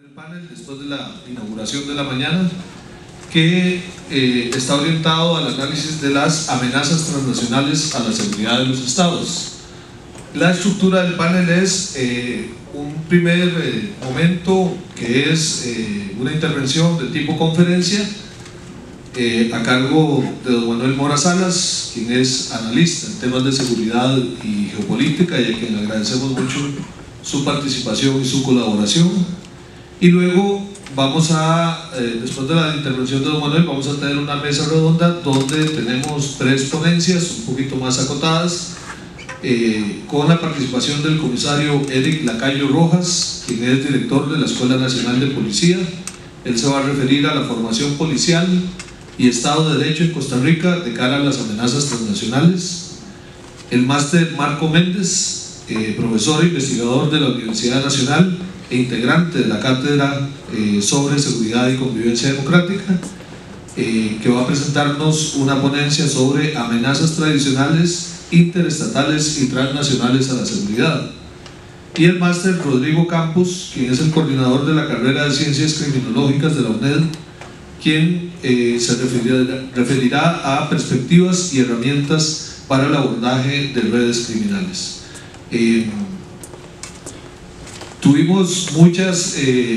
El panel, después de la inauguración de la mañana, que está orientado al análisis de las amenazas transnacionales a la seguridad de los estados. La estructura del panel es un primer momento que es una intervención de tipo conferencia a cargo de don Manuel Mora Salas, quien es analista en temas de seguridad y geopolítica y a quien agradecemos mucho su participación y su colaboración. Y luego vamos a, después de la intervención de don Manuel, vamos a tener una mesa redonda donde tenemos 3 ponencias un poquito más acotadas, con la participación del comisario Eric Lacayo Rojas, quien es director de la Escuela Nacional de Policía. Él se va a referir a la formación policial y Estado de Derecho en Costa Rica de cara a las amenazas transnacionales. El máster Marco Méndez, profesor e investigador de la Universidad Nacional e integrante de la Cátedra sobre Seguridad y Convivencia Democrática, que va a presentarnos una ponencia sobre amenazas tradicionales, interestatales y transnacionales a la seguridad. Y el máster Rodrigo Campos, quien es el coordinador de la carrera de Ciencias Criminológicas de la UNED, quien se referirá a perspectivas y herramientas para el abordaje de redes criminales. Tuvimos muchas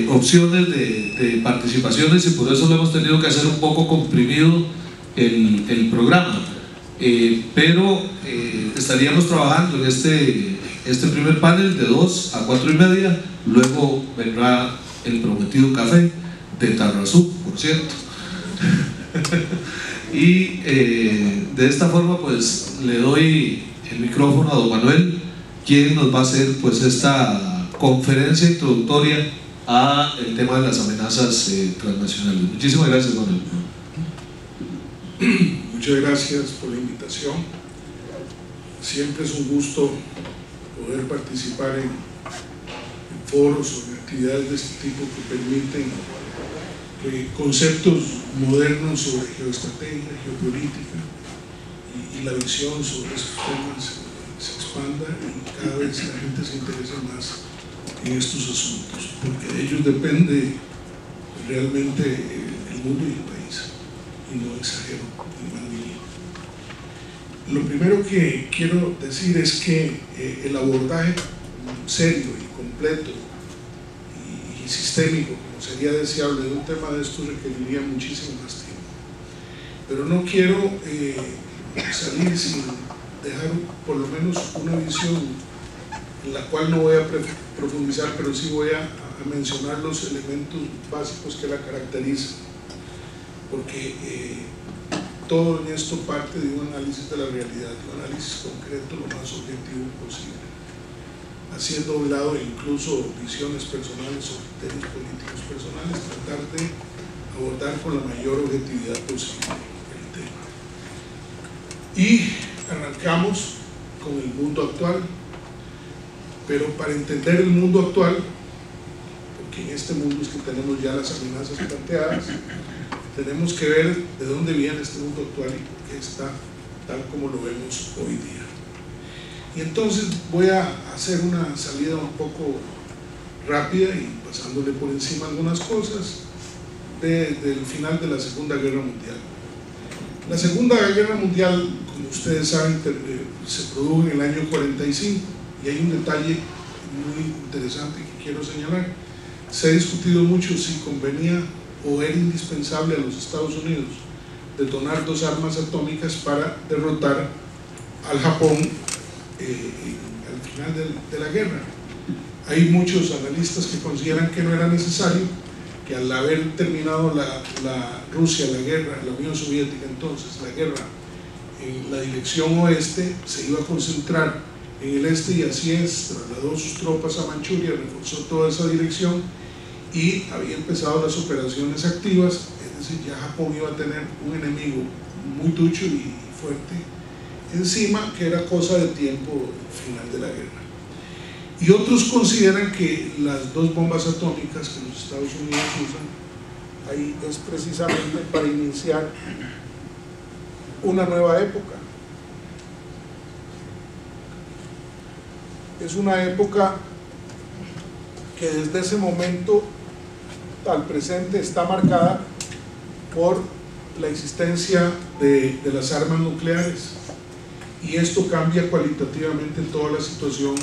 opciones de participaciones y por eso lo hemos tenido que hacer un poco comprimido el programa, pero estaríamos trabajando en este primer panel de 2 a 4 y media. Luego vendrá el prometido café de Tarrazú, por cierto. Y de esta forma pues le doy el micrófono a don Manuel, quien nos va a hacer pues esta conferencia introductoria a el tema de las amenazas transnacionales. Muchísimas gracias, Manuel. Muchas gracias por la invitación. Siempre es un gusto poder participar en foros o en actividades de este tipo que permiten que conceptos modernos sobre geoestrategia, geopolítica y la visión sobre esos temas se expanda y cada vez la gente se interesa más en estos asuntos, porque de ellos depende realmente el mundo y el país, y no exagero ni mal ni bien. Lo primero que quiero decir es que el abordaje serio y completo y sistémico, como sería deseable, de un tema de estos requeriría muchísimo más tiempo, pero no quiero salir sin dejar por lo menos una visión en la cual no voy a profundizar, pero sí voy a mencionar los elementos básicos que la caracterizan, porque todo en esto parte de un análisis de la realidad, de un análisis concreto lo más objetivo posible, haciendo a un lado incluso visiones personales o criterios políticos personales, tratar de abordar con la mayor objetividad posible el tema. Y arrancamos con el mundo actual. Pero para entender el mundo actual, porque en este mundo es que tenemos ya las amenazas planteadas, tenemos que ver de dónde viene este mundo actual y por qué está tal como lo vemos hoy día. Y entonces voy a hacer una salida un poco rápida y pasándole por encima algunas cosas desde el final de la Segunda Guerra Mundial. La Segunda Guerra Mundial, como ustedes saben, se produjo en el año 45. Y hay un detalle muy interesante que quiero señalar. Se ha discutido mucho si convenía o era indispensable a los Estados Unidos detonar 2 armas atómicas para derrotar al Japón al final de la guerra. Hay muchos analistas que consideran que no era necesario, que al haber terminado Rusia la guerra, la Unión Soviética entonces, la guerra en la dirección oeste, se iba a concentrar en el este, y así es, trasladó sus tropas a Manchuria, reforzó toda esa dirección y había empezado las operaciones activas, es decir, ya Japón iba a tener un enemigo muy ducho y fuerte encima, que era cosa de tiempo al final de la guerra. Y otros consideran que las 2 bombas atómicas que los Estados Unidos usan ahí es precisamente para iniciar una nueva época. Es una época que desde ese momento al presente está marcada por la existencia de las armas nucleares, y esto cambia cualitativamente toda la situación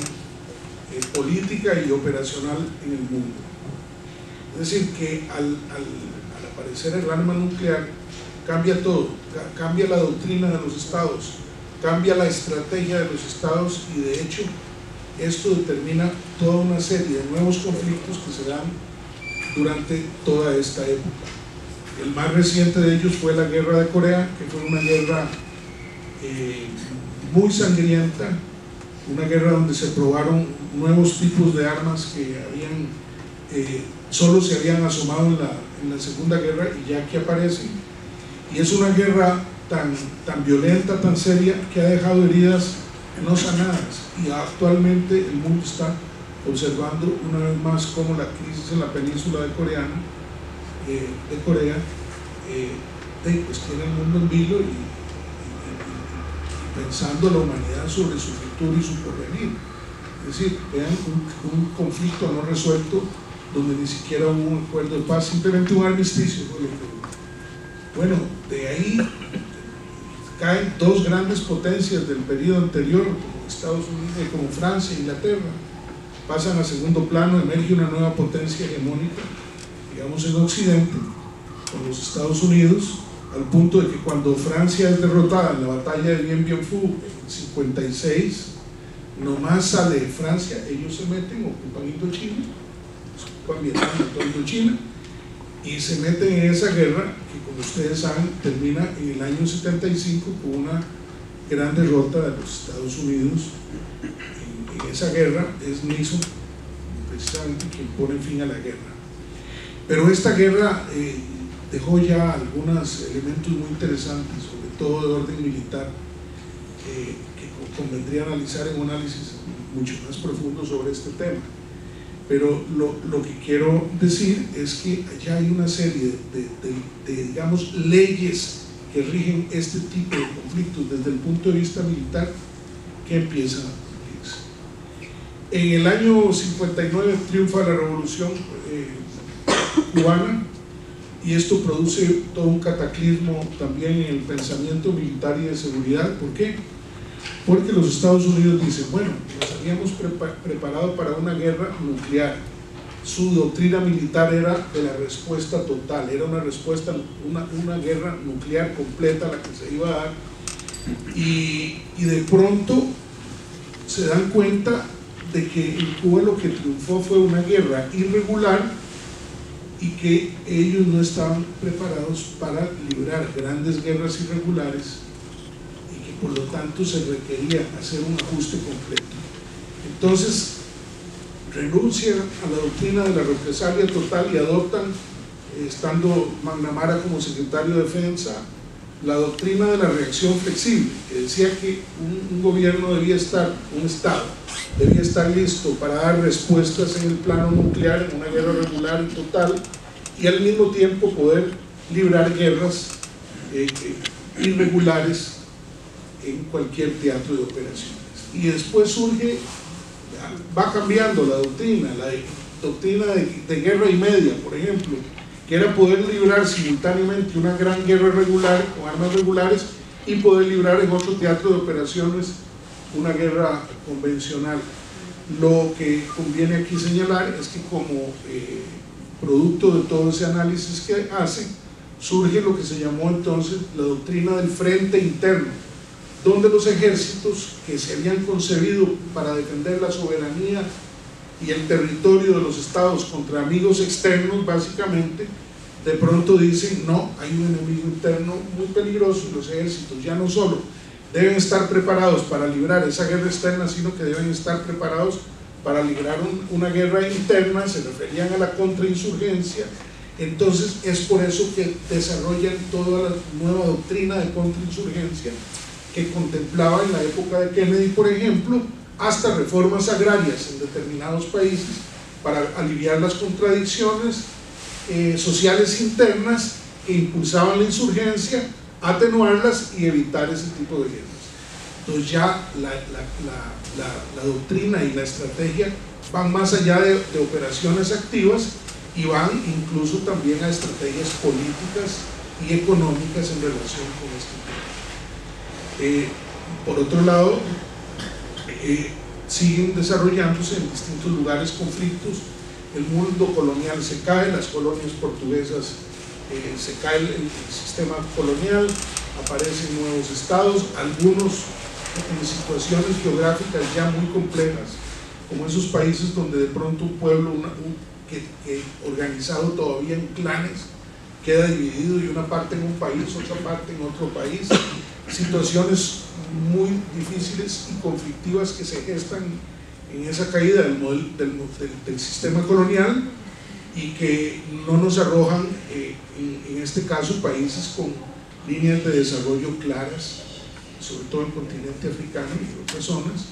política y operacional en el mundo. Es decir, que al aparecer el arma nuclear cambia todo, cambia la doctrina de los estados, cambia la estrategia de los estados, y de hecho esto determina toda una serie de nuevos conflictos que se dan durante toda esta época. El más reciente de ellos fue la guerra de Corea, que fue una guerra muy sangrienta, una guerra donde se probaron nuevos tipos de armas que solo se habían asomado en la Segunda Guerra, y ya que aparecen, y es una guerra tan violenta, tan seria, que ha dejado heridas no sanadas, y actualmente el mundo está observando una vez más cómo la crisis en la península de Corea pues tiene el mundo en vilo, y pensando la humanidad sobre su futuro y su porvenir. Es decir, vean un conflicto no resuelto donde ni siquiera hubo un acuerdo de paz, simplemente un armisticio fue lo que hubo. Bueno, de ahí caen dos grandes potencias del periodo anterior, como Estados Unidos, como Francia e Inglaterra, pasan a segundo plano, emerge una nueva potencia hegemónica, digamos en Occidente, con los Estados Unidos, al punto de que cuando Francia es derrotada en la batalla de Dien Bien Phu en 56, nomás sale de Francia, ellos se meten, ocupan Indochina, ocupan Vietnam, toda Indochina, y se meten en esa guerra que, como ustedes saben, termina en el año 75 con una gran derrota de los Estados Unidos. En esa guerra es Nixon precisamente quien pone fin a la guerra. Pero esta guerra dejó ya algunos elementos muy interesantes, sobre todo de orden militar, que convendría analizar en un análisis mucho más profundo sobre este tema. Pero lo que quiero decir es que ya hay una serie de digamos, leyes que rigen este tipo de conflictos desde el punto de vista militar que empiezan a cumplirse. En el año 59 triunfa la revolución cubana, y esto produce todo un cataclismo también en el pensamiento militar y de seguridad. ¿Por qué? Porque los Estados Unidos dicen, bueno, nos habíamos preparado para una guerra nuclear. Su doctrina militar era de la respuesta total, era una respuesta, una guerra nuclear completa la que se iba a dar, y de pronto se dan cuenta de que en Cuba lo que triunfó fue una guerra irregular, y que ellos no estaban preparados para librar grandes guerras irregulares, y que por lo tanto se requería hacer un ajuste completo. Entonces renuncian a la doctrina de la represalia total y adoptan, estando McNamara como secretario de Defensa, la doctrina de la reacción flexible, que decía que un gobierno debía estar, un Estado debía estar listo para dar respuestas en el plano nuclear, en una guerra regular y total, y al mismo tiempo poder librar guerras irregulares en cualquier teatro de operaciones. Y después surge, va cambiando la doctrina de guerra y media, por ejemplo, que era poder librar simultáneamente una gran guerra regular con armas regulares y poder librar en otro teatro de operaciones una guerra convencional. Lo que conviene aquí señalar es que como producto de todo ese análisis que hacen, surge lo que se llamó entonces la doctrina del frente interno, donde los ejércitos que se habían concebido para defender la soberanía y el territorio de los estados contra amigos externos, básicamente, de pronto dicen, no, hay un enemigo interno muy peligroso, y los ejércitos ya no solo deben estar preparados para librar esa guerra externa, sino que deben estar preparados para librar una guerra interna. Se referían a la contrainsurgencia. Entonces es por eso que desarrollan toda la nueva doctrina de contrainsurgencia, que contemplaba en la época de Kennedy, por ejemplo, hasta reformas agrarias en determinados países para aliviar las contradicciones sociales internas que impulsaban la insurgencia, atenuarlas y evitar ese tipo de guerras. Entonces ya la doctrina y la estrategia van más allá de operaciones activas, y van incluso también a estrategias políticas y económicas en relación con este tema. Por otro lado, siguen desarrollándose en distintos lugares conflictos. El mundo colonial se cae, las colonias portuguesas se cae el sistema colonial, aparecen nuevos estados, algunos en situaciones geográficas ya muy complejas, como esos países donde de pronto un pueblo que organizado todavía en clanes queda dividido, y una parte en un país, otra parte en otro país, situaciones muy difíciles y conflictivas que se gestan en esa caída del sistema colonial, y que no nos arrojan, en este caso, países con líneas de desarrollo claras, sobre todo en el continente africano y otras zonas,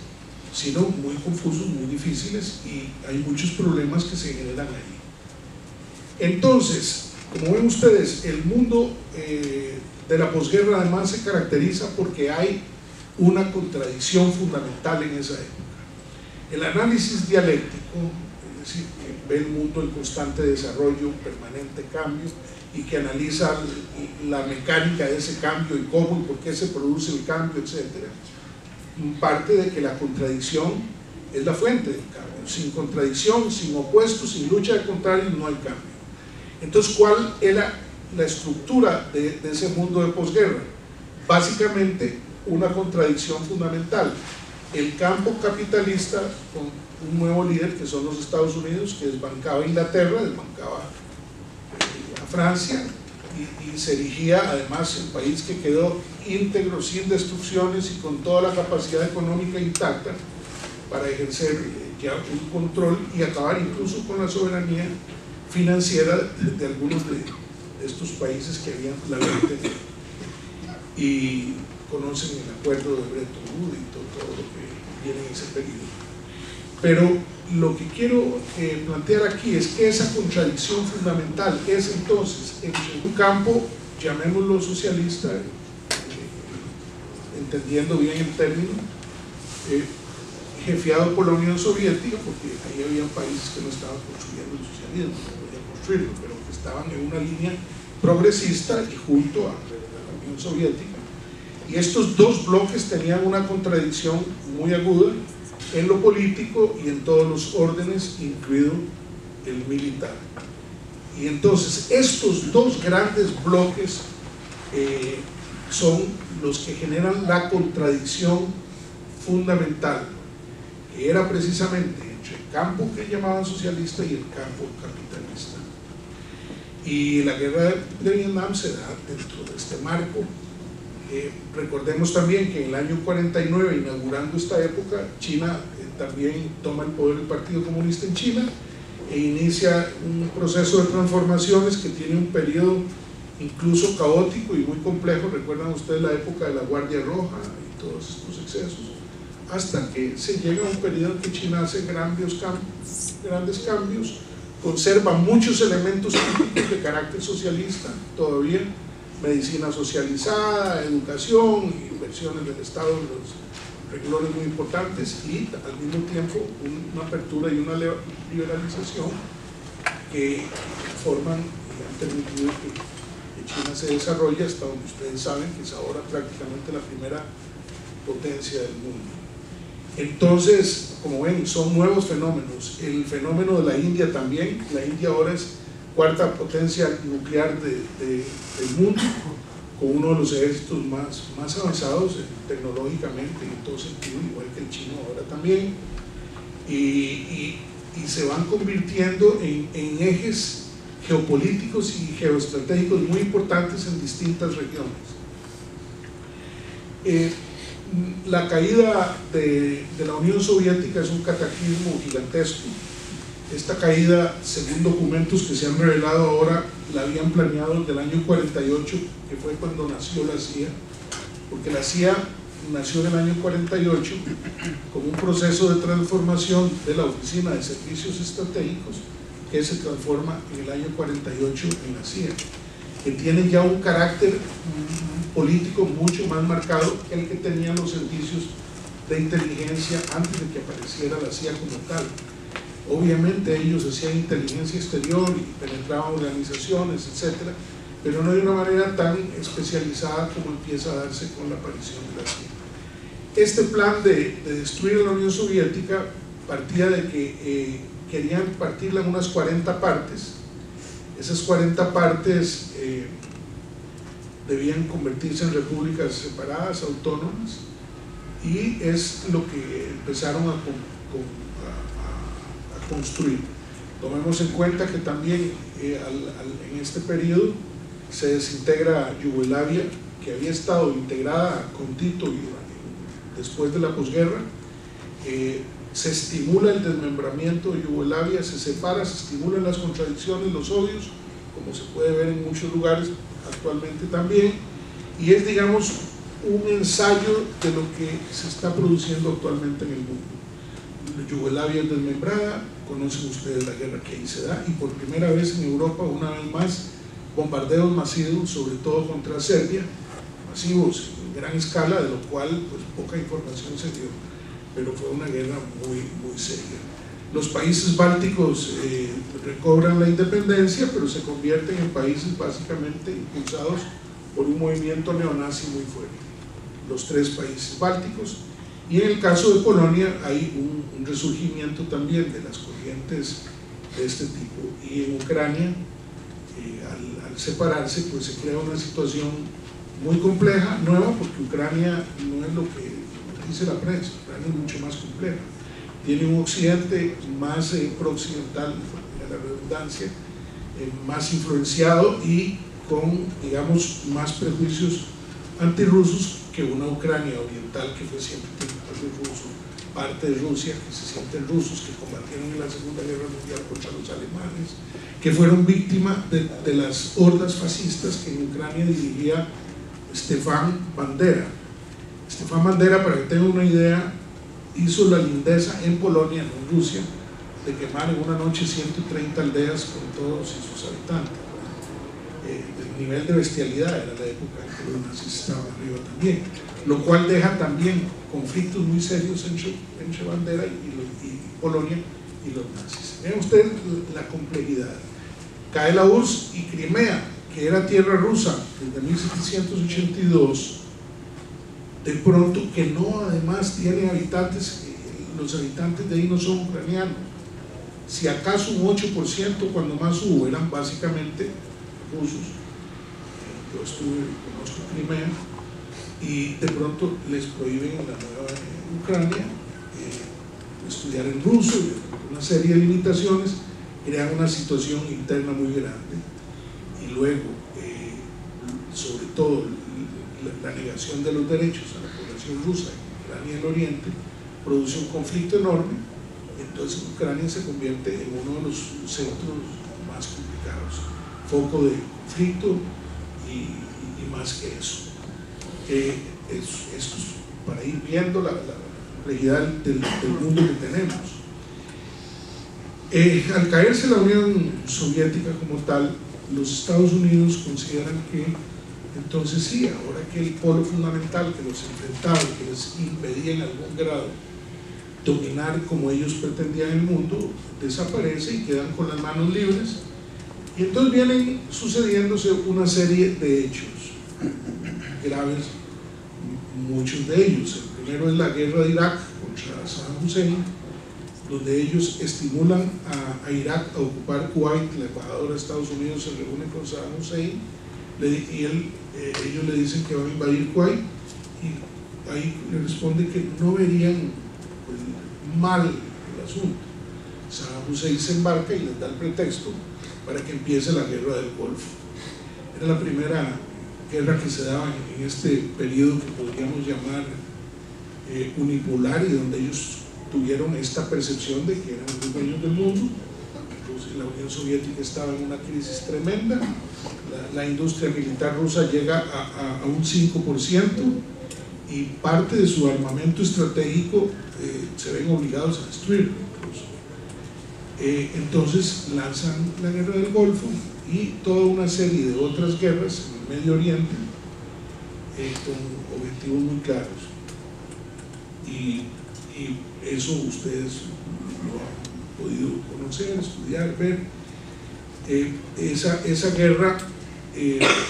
sino muy confusos, muy difíciles, y hay muchos problemas que se generan ahí. Entonces, como ven ustedes, el mundo de la posguerra además se caracteriza porque hay una contradicción fundamental en esa época. El análisis dialéctico, es decir, que ve el mundo en constante desarrollo, permanente cambio, y que analiza la mecánica de ese cambio y cómo y por qué se produce el cambio, etc. Parte de que la contradicción es la fuente del cambio. Sin contradicción, sin opuesto, sin lucha de contrarios, no hay cambio. Entonces, ¿cuál era la estructura de ese mundo de posguerra? Básicamente, una contradicción fundamental. El campo capitalista, con un nuevo líder que son los Estados Unidos, que desbancaba a Inglaterra, desbancaba a Francia, y se erigía además el país que quedó íntegro, sin destrucciones y con toda la capacidad económica intacta para ejercer ya un control y acabar incluso con la soberanía financiera de algunos de estos países que habían tenido. Y conocen el acuerdo de Bretton Woods y todo lo que viene en ese periodo. Pero lo que quiero plantear aquí es que esa contradicción fundamental es entonces entre un campo, llamémoslo socialista, entendiendo bien el término, jefiado por la Unión Soviética, porque ahí había países que no estaban construyendo el socialismo, no podían construirlo, pero que estaban en una línea progresista y junto a la Unión Soviética. Y estos dos bloques tenían una contradicción muy aguda en lo político y en todos los órdenes, incluido el militar. Y entonces estos dos grandes bloques son los que generan la contradicción fundamental, que era precisamente entre el campo que llamaban socialista y el campo capitalista. Y la guerra de Vietnam se da dentro de este marco. Recordemos también que en el año 49, inaugurando esta época, China también toma el poder del Partido Comunista en China e inicia un proceso de transformaciones que tiene un periodo incluso caótico y muy complejo. Recuerdan ustedes la época de la Guardia Roja y todos estos excesos, hasta que se llega a un periodo en que China hace grandes cambios, conserva muchos elementos típicos de carácter socialista todavía: medicina socializada, educación, inversiones del Estado en los renglones muy importantes, y al mismo tiempo una apertura y una liberalización que forman y han permitido que China se desarrolle hasta donde ustedes saben que es ahora prácticamente la primera potencia del mundo. Entonces, como ven, son nuevos fenómenos. El fenómeno de la India también. La India ahora es cuarta potencia nuclear del mundo, con uno de los ejércitos más avanzados tecnológicamente en todo sentido, igual que el chino ahora también, y se van convirtiendo en ejes geopolíticos y geoestratégicos muy importantes en distintas regiones. La caída de la Unión Soviética es un cataclismo gigantesco. Esta caída, según documentos que se han revelado ahora, la habían planeado desde el año 48, que fue cuando nació la CIA, porque la CIA nació en el año 48 como un proceso de transformación de la Oficina de Servicios Estratégicos, que se transforma en el año 48 en la CIA, que tiene ya un carácter político mucho más marcado que el que tenían los servicios de inteligencia antes de que apareciera la CIA como tal. Obviamente ellos hacían inteligencia exterior y penetraban organizaciones, etcétera, pero no de una manera tan especializada como empieza a darse con la aparición de la CIA. Este plan de destruir a la Unión Soviética partía de que querían partirla en unas 40 partes. Esas 40 partes debían convertirse en repúblicas separadas, autónomas, y es lo que empezaron a construir. Tomemos en cuenta que también en este periodo se desintegra Yugoslavia, que había estado integrada con Tito y después de la posguerra. Se estimula el desmembramiento de Yugoslavia, se separa, se estimulan las contradicciones, los odios, como se puede ver en muchos lugares actualmente también, y es, digamos, un ensayo de lo que se está produciendo actualmente en el mundo. Yugoslavia es desmembrada, conocen ustedes la guerra que ahí se da, y por primera vez en Europa, una vez más, bombardeos masivos, sobre todo contra Serbia, masivos en gran escala, de lo cual pues poca información se dio, pero fue una guerra muy seria. Los países bálticos recobran la independencia, pero se convierten en países básicamente impulsados por un movimiento neonazi muy fuerte, los 3 países bálticos. Y en el caso de Polonia hay un resurgimiento también de las corrientes de este tipo. Y en Ucrania, al separarse, pues se crea una situación muy compleja, nueva, porque Ucrania no es lo que dice la prensa. Ucrania es mucho más compleja. Tiene un occidente más prooccidental, de la redundancia, más influenciado y con, digamos, más prejuicios antirrusos que una Ucrania oriental que fue siempre ruso, parte de Rusia, que se sienten rusos, que combatieron en la Segunda Guerra Mundial contra los alemanes, que fueron víctimas de las hordas fascistas que en Ucrania dirigía Stefan Bandera. Stefan Bandera, para que tengan una idea, hizo la lindeza en Polonia, no en Rusia, de quemar en una noche 130 aldeas con todos sus habitantes. El nivel de bestialidad era la época en que los nazis estaban arriba también, lo cual deja también conflictos muy serios entre Bandera y Polonia y los nazis. Vean ustedes la complejidad. Cae la URSS y Crimea, que era tierra rusa desde 1782, de pronto, que no además tiene habitantes, los habitantes de ahí no son ucranianos, si acaso un 8% cuando más hubo, eran básicamente rusos. Yo conozco Crimea, y de pronto les prohíben en la nueva Ucrania estudiar en ruso, y una serie de limitaciones crean una situación interna muy grande. Y luego, sobre todo, la negación de los derechos a la población rusa en Ucrania y el Oriente produce un conflicto enorme. Entonces Ucrania se convierte en uno de los centros más complicados, foco de conflicto y más que eso. Esto es para ir viendo la complejidad del mundo que tenemos. Al caerse la Unión Soviética como tal, los Estados Unidos consideran que entonces sí, ahora que el polo fundamental que los enfrentaba, que les impedía en algún grado dominar como ellos pretendían el mundo, desaparece y quedan con las manos libres. Y entonces vienen sucediéndose una serie de hechos graves, muchos de ellos. El primero es la guerra de Irak contra Saddam Hussein, donde ellos estimulan a Irak a ocupar Kuwait. La embajadora de Estados Unidos se reúne con Saddam Hussein y ellos le dicen que van a invadir Kuwait, y ahí le responde que no verían pues, mal el asunto. Saddam Hussein se embarca y les da el pretexto para que empiece la guerra del Golfo. Era la primera guerra que se daba en este periodo que podríamos llamar unipolar, y donde ellos tuvieron esta percepción de que eran los dueños del mundo. Entonces la Unión Soviética estaba en una crisis tremenda, la industria militar rusa llega a un 5%, y parte de su armamento estratégico se ven obligados a destruirlo incluso. Entonces lanzan la guerra del Golfo y toda una serie de otras guerras en el Medio Oriente con objetivos muy claros, y eso ustedes lo han podido conocer, estudiar, ver. Esa guerra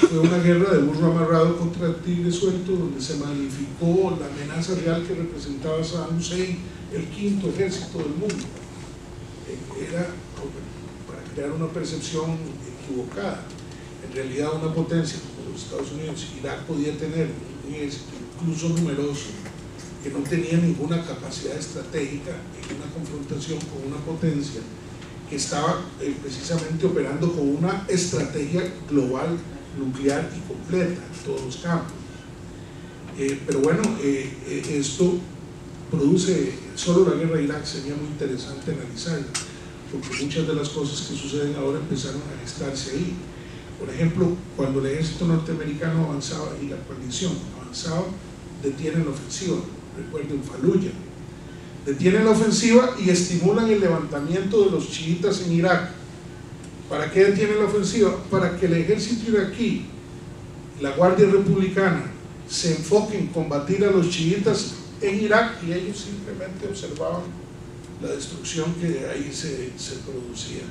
fue una guerra de burro amarrado contra tigre suelto, donde se magnificó la amenaza real que representaba Saddam Hussein, el quinto ejército del mundo. Era para crear una percepción equivocada. En realidad, una potencia como los Estados Unidos, Irak podía tener un ejército incluso numeroso, que no tenía ninguna capacidad estratégica en una confrontación con una potencia que estaba precisamente operando con una estrategia global, nuclear y completa en todos los campos. Pero bueno, esto produce, solo la guerra de Irak sería muy interesante analizarla, porque muchas de las cosas que suceden ahora empezaron a gestarse ahí. Por ejemplo, cuando el ejército norteamericano avanzaba y la coalición avanzaba, detienen la ofensiva. Recuerden Fallujah. Detienen la ofensiva y estimulan el levantamiento de los chiitas en Irak. ¿Para qué detienen la ofensiva? Para que el ejército iraquí, la Guardia Republicana, se enfoquen en combatir a los chiitas en Irak, y ellos simplemente observaban la destrucción que ahí se producía.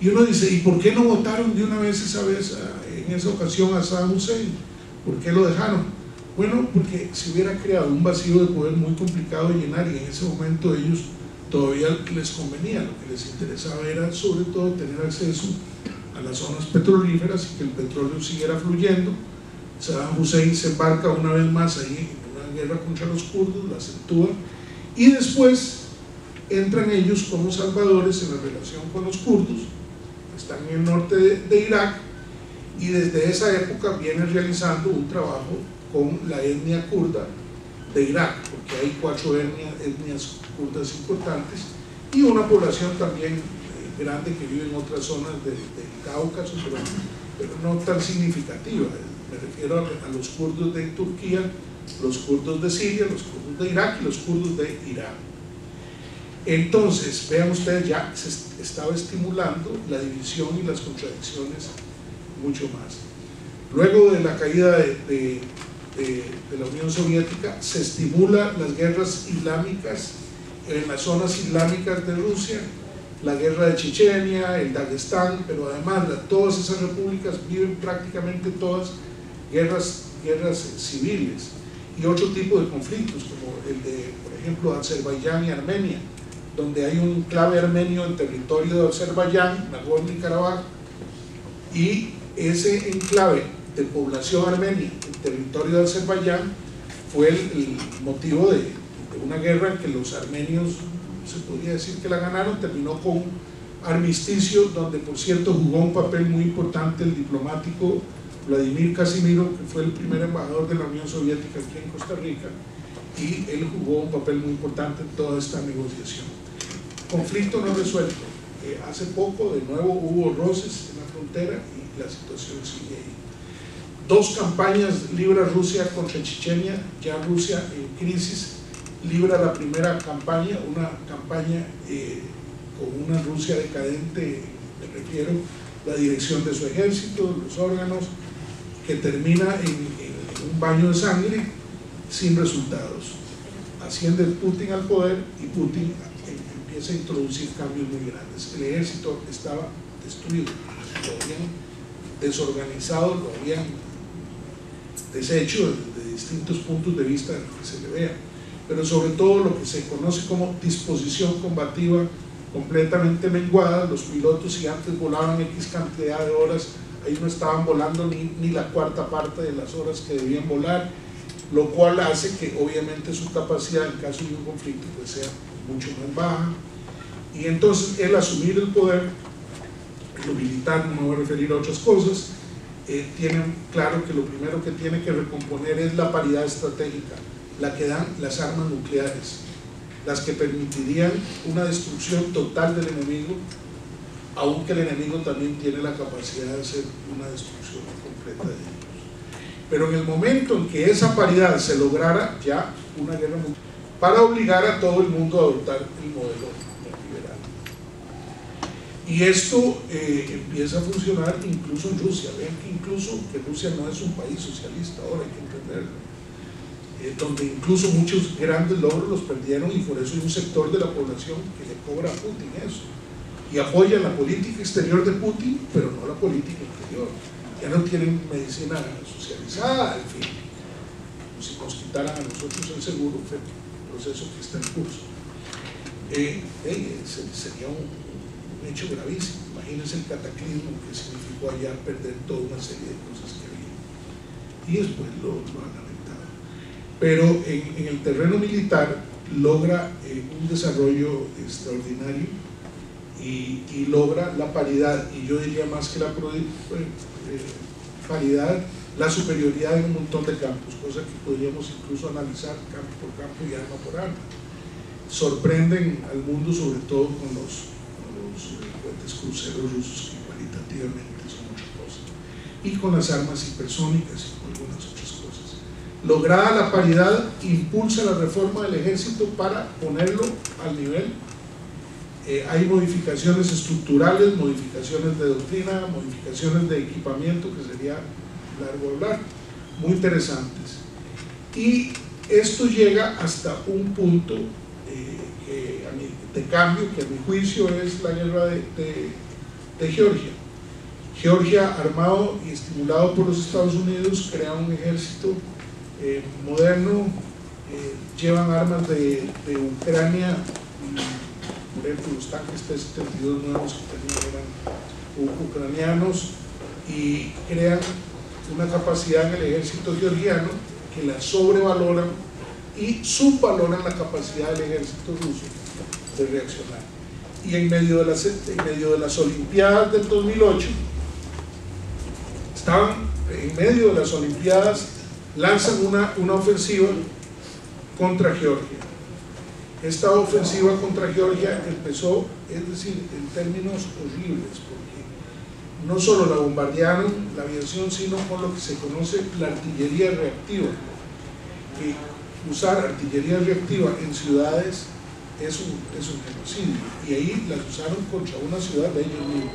Y uno dice, ¿y por qué no votaron de una vez en esa ocasión a Saddam Hussein? ¿Por qué lo dejaron? Bueno, porque se hubiera creado un vacío de poder muy complicado de llenar, y en ese momento ellos todavía les convenía. Lo que les interesaba era sobre todo tener acceso a las zonas petrolíferas y que el petróleo siguiera fluyendo. Saddam Hussein se embarca una vez más ahí en una guerra contra los kurdos, la acentúa, y después entran ellos como salvadores en la relación con los kurdos, que están en el norte de Irak, y desde esa época vienen realizando un trabajo con la etnia kurda de Irak, porque hay 4 etnias kurdas importantes y una población también grande que vive en otras zonas del Cáucaso, pero no tan significativa. Me refiero a los kurdos de Turquía, los kurdos de Siria, los kurdos de Irak y los kurdos de Irán. Entonces, vean ustedes, ya se estaba estimulando la división y las contradicciones mucho más. Luego de la caída de la Unión Soviética, se estimula las guerras islámicas en las zonas islámicas de Rusia, la guerra de Chechenia, el Dagestán, pero además todas esas repúblicas viven prácticamente todas guerras civiles y otro tipo de conflictos, como el de, por ejemplo, Azerbaiyán y Armenia, donde hay un enclave armenio en territorio de Azerbaiyán, Nagorno-Karabaj, y ese enclave de población armenia en territorio de Azerbaiyán fue el motivo de una guerra en que los armenios, se podría decir que la ganaron, terminó con un armisticio donde, por cierto, jugó un papel muy importante el diplomático Vladimir Casimiro, que fue el primer embajador de la Unión Soviética aquí en Costa Rica, y él jugó un papel muy importante en toda esta negociación. Conflicto no resuelto. Hace poco de nuevo hubo roces en la frontera y la situación sigue ahí. 2 campañas libra Rusia contra Chechenia, ya Rusia en crisis libra la primera campaña, una campaña con una Rusia decadente, me refiero a la dirección de su ejército, los órganos, que termina en un baño de sangre sin resultados. Asciende Putin al poder y Putin empieza a introducir cambios muy grandes. El ejército estaba destruido, lo habían desorganizado, lo habían deshecho desde distintos puntos de vista de lo que se le vea, pero sobre todo lo que se conoce como disposición combativa completamente menguada. Los pilotos, si antes volaban X cantidad de horas, ahí no estaban volando ni la cuarta parte de las horas que debían volar, lo cual hace que obviamente su capacidad en caso de un conflicto pues sea mucho más baja. Y entonces el asumir el poder, lo militar, no me voy a referir a otras cosas, tienen claro que lo primero que tiene que recomponer es la paridad estratégica, la que dan las armas nucleares, las que permitirían una destrucción total del enemigo, aunque el enemigo también tiene la capacidad de hacer una destrucción completa de ellos. Pero en el momento en que esa paridad se lograra, ya una guerra mundial, para obligar a todo el mundo a adoptar el modelo liberal. Y esto empieza a funcionar incluso en Rusia. Ven que incluso que Rusia no es un país socialista, ahora hay que entenderlo. donde incluso muchos grandes logros los perdieron, y por eso hay un sector de la población que le cobra a Putin eso y apoya la política exterior de Putin, pero no la política interior. Ya no tienen medicina socializada, en fin. Si nos quitaran a nosotros el seguro, fue un proceso que está en curso. Sería un hecho gravísimo. Imagínense el cataclismo que significó allá perder toda una serie de cosas que había. Y después lo han lamentado. Pero en el terreno militar logra un desarrollo extraordinario y logra la paridad, y yo diría más que la paridad, la superioridad en un montón de campos, cosa que podríamos incluso analizar campo por campo y arma por arma. Sorprenden al mundo, sobre todo con los cohetes cruceros rusos, que cualitativamente son otra cosa, y con las armas hipersónicas y con algunas otras cosas. Lograda la paridad, impulsa la reforma del ejército para ponerlo al nivel. Hay modificaciones estructurales, modificaciones de doctrina, modificaciones de equipamiento, que sería largo hablar, muy interesantes. Y esto llega hasta un punto de cambio, que a mi juicio es la guerra de Georgia. Georgia, armado y estimulado por los Estados Unidos, crea un ejército moderno, llevan armas de Ucrania. Por ejemplo, los tanques T-72 nuevos que tenían eran ucranianos, y crean una capacidad en el ejército georgiano que la sobrevaloran y subvaloran la capacidad del ejército ruso de reaccionar. Y en medio de las Olimpiadas del 2008, lanzan una ofensiva contra Georgia. Esta ofensiva contra Georgia empezó, es decir, en términos horribles, porque no solo la bombardearon, la aviación, sino con lo que se conoce la artillería reactiva. Usar artillería reactiva en ciudades es un genocidio, y ahí las usaron contra una ciudad de ellos mismos.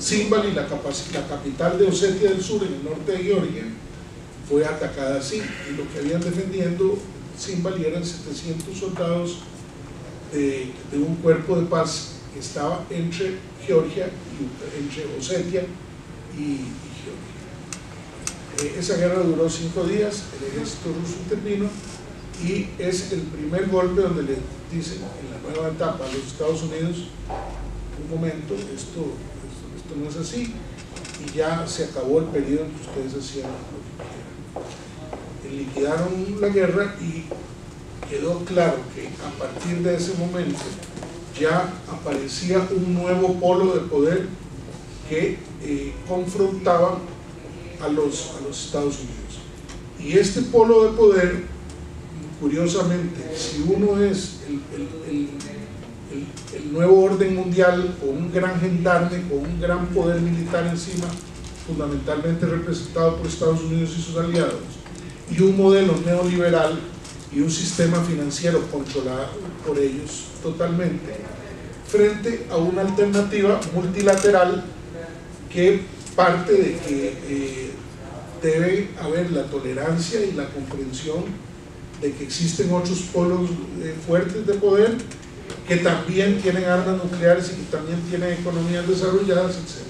Zimbali, la capital de Osetia del Sur, en el norte de Georgia, fue atacada así, y lo que habían defendiendo Zimbali eran 700 soldados de un cuerpo de paz que estaba entre Georgia, entre Osetia y Georgia. Esa guerra duró 5 días, el ejército ruso intervino, y es el primer golpe donde le dicen en la nueva etapa a los Estados Unidos: un momento, esto no es así, y ya se acabó el periodo en que ustedes hacían lo que quieran. Liquidaron la guerra, y quedó claro que a partir de ese momento ya aparecía un nuevo polo de poder que confrontaba a los Estados Unidos. Y este polo de poder, curiosamente, si uno es el nuevo orden mundial, con un gran gendarme, con un gran poder militar encima, fundamentalmente representado por Estados Unidos y sus aliados, y un modelo neoliberal y un sistema financiero controlado por ellos totalmente, frente a una alternativa multilateral que parte de que debe haber la tolerancia y la comprensión de que existen otros polos fuertes de poder, que también tienen armas nucleares y que también tienen economías desarrolladas, etc.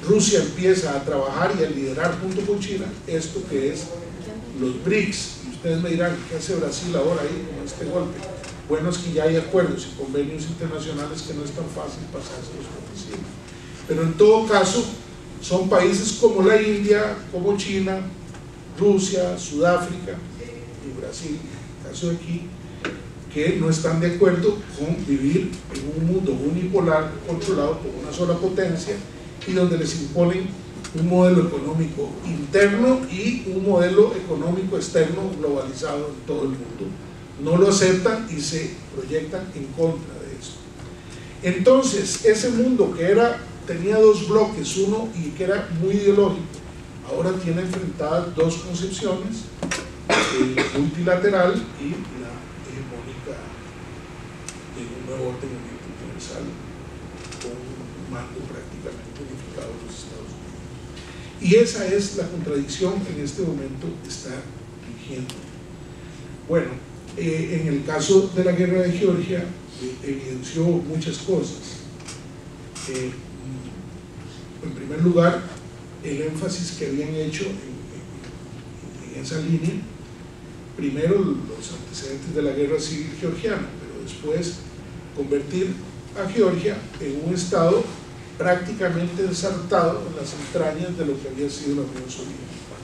Rusia empieza a trabajar y a liderar junto con China esto que es los BRICS. Y ustedes me dirán, ¿qué hace Brasil ahora ahí con este golpe? Bueno, es que ya hay acuerdos y convenios internacionales que no es tan fácil pasárselos por encima. Pero en todo caso, son países como la India, como China, Rusia, Sudáfrica y Brasil, en el caso de aquí, que no están de acuerdo con vivir en un mundo unipolar controlado por una sola potencia, y donde les imponen un modelo económico interno y un modelo económico externo globalizado en todo el mundo. No lo aceptan y se proyectan en contra de eso. Entonces, ese mundo que tenía dos bloques, uno y que era muy ideológico, ahora tiene enfrentadas dos concepciones, multilateral y la hegemónica de un nuevo orden universal, con un mando prácticamente unificado de los Estados Unidos. Y esa es la contradicción que en este momento está rigiendo Bueno, en el caso de la guerra de Georgia evidenció muchas cosas. En primer lugar, el énfasis que habían hecho en esa línea, primero los antecedentes de la guerra civil georgiana, pero después convertir a Georgia en un estado prácticamente desartado en las entrañas de lo que había sido la Unión Soviética.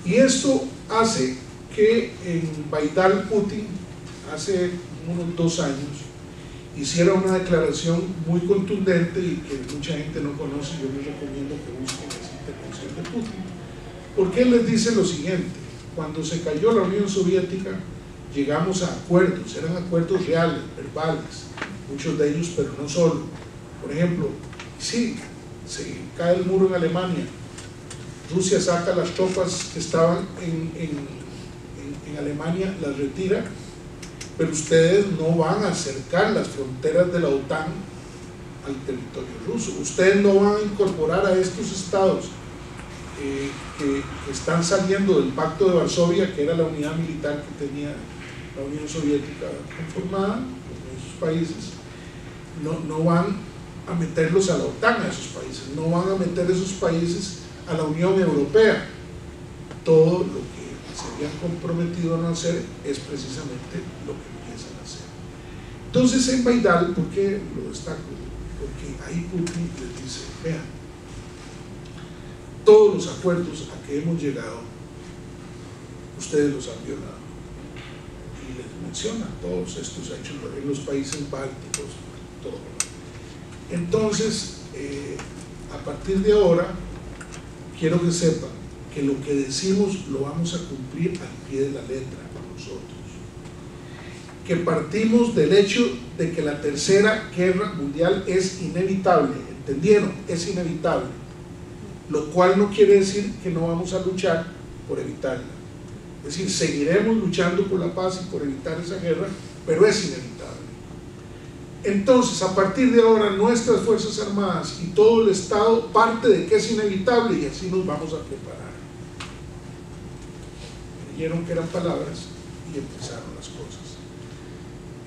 Y esto hace que en Baidal Putin, hace unos 2 años, hiciera una declaración muy contundente y que mucha gente no conoce. Yo les recomiendo que busquen esa intervención de Putin, porque él les dice lo siguiente: cuando se cayó la Unión Soviética llegamos a acuerdos, eran acuerdos reales, verbales, muchos de ellos, pero no solo. Por ejemplo, sí, se cae el muro en Alemania, Rusia saca las tropas que estaban en Alemania, las retira, pero ustedes no van a acercar las fronteras de la OTAN al territorio ruso, ustedes no van a incorporar a estos estados que están saliendo del Pacto de Varsovia, que era la unidad militar que tenía la Unión Soviética conformada en esos países, no van a meterlos a la OTAN, a esos países, no van a meter esos países a la Unión Europea. Todo lo que se habían comprometido a no hacer es precisamente lo que empiezan a hacer. Entonces en Baidal, ¿por qué lo destaco? Porque ahí Putin les dice: vean, todos los acuerdos a que hemos llegado ustedes los han violado, y les menciona todos estos hechos en los países bálticos, todo. Entonces a partir de ahora quiero que sepan que lo que decimos lo vamos a cumplir al pie de la letra nosotros, que partimos del hecho de que la tercera guerra mundial es inevitable, ¿entendieron? Es inevitable, lo cual no quiere decir que no vamos a luchar por evitarla, es decir, seguiremos luchando por la paz y por evitar esa guerra, pero es inevitable. Entonces, a partir de ahora, nuestras Fuerzas Armadas y todo el Estado parte de que es inevitable, y así nos vamos a preparar. Creyeron que eran palabras y empezaron las cosas.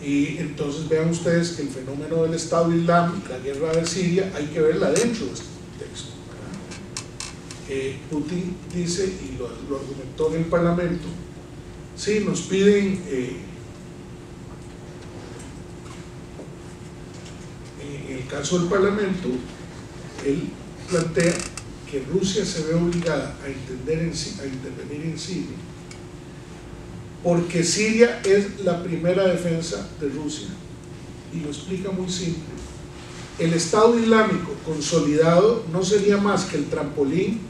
Y entonces vean ustedes que el fenómeno del Estado Islámico, la guerra de Siria, hay que verla dentro de este contexto, ¿verdad? Putin dice, y lo argumentó en el Parlamento, sí, nos piden en el caso del Parlamento, él plantea que Rusia se ve obligada a intervenir en Siria porque Siria es la primera defensa de Rusia, y lo explica muy simple. El Estado Islámico consolidado no sería más que el trampolín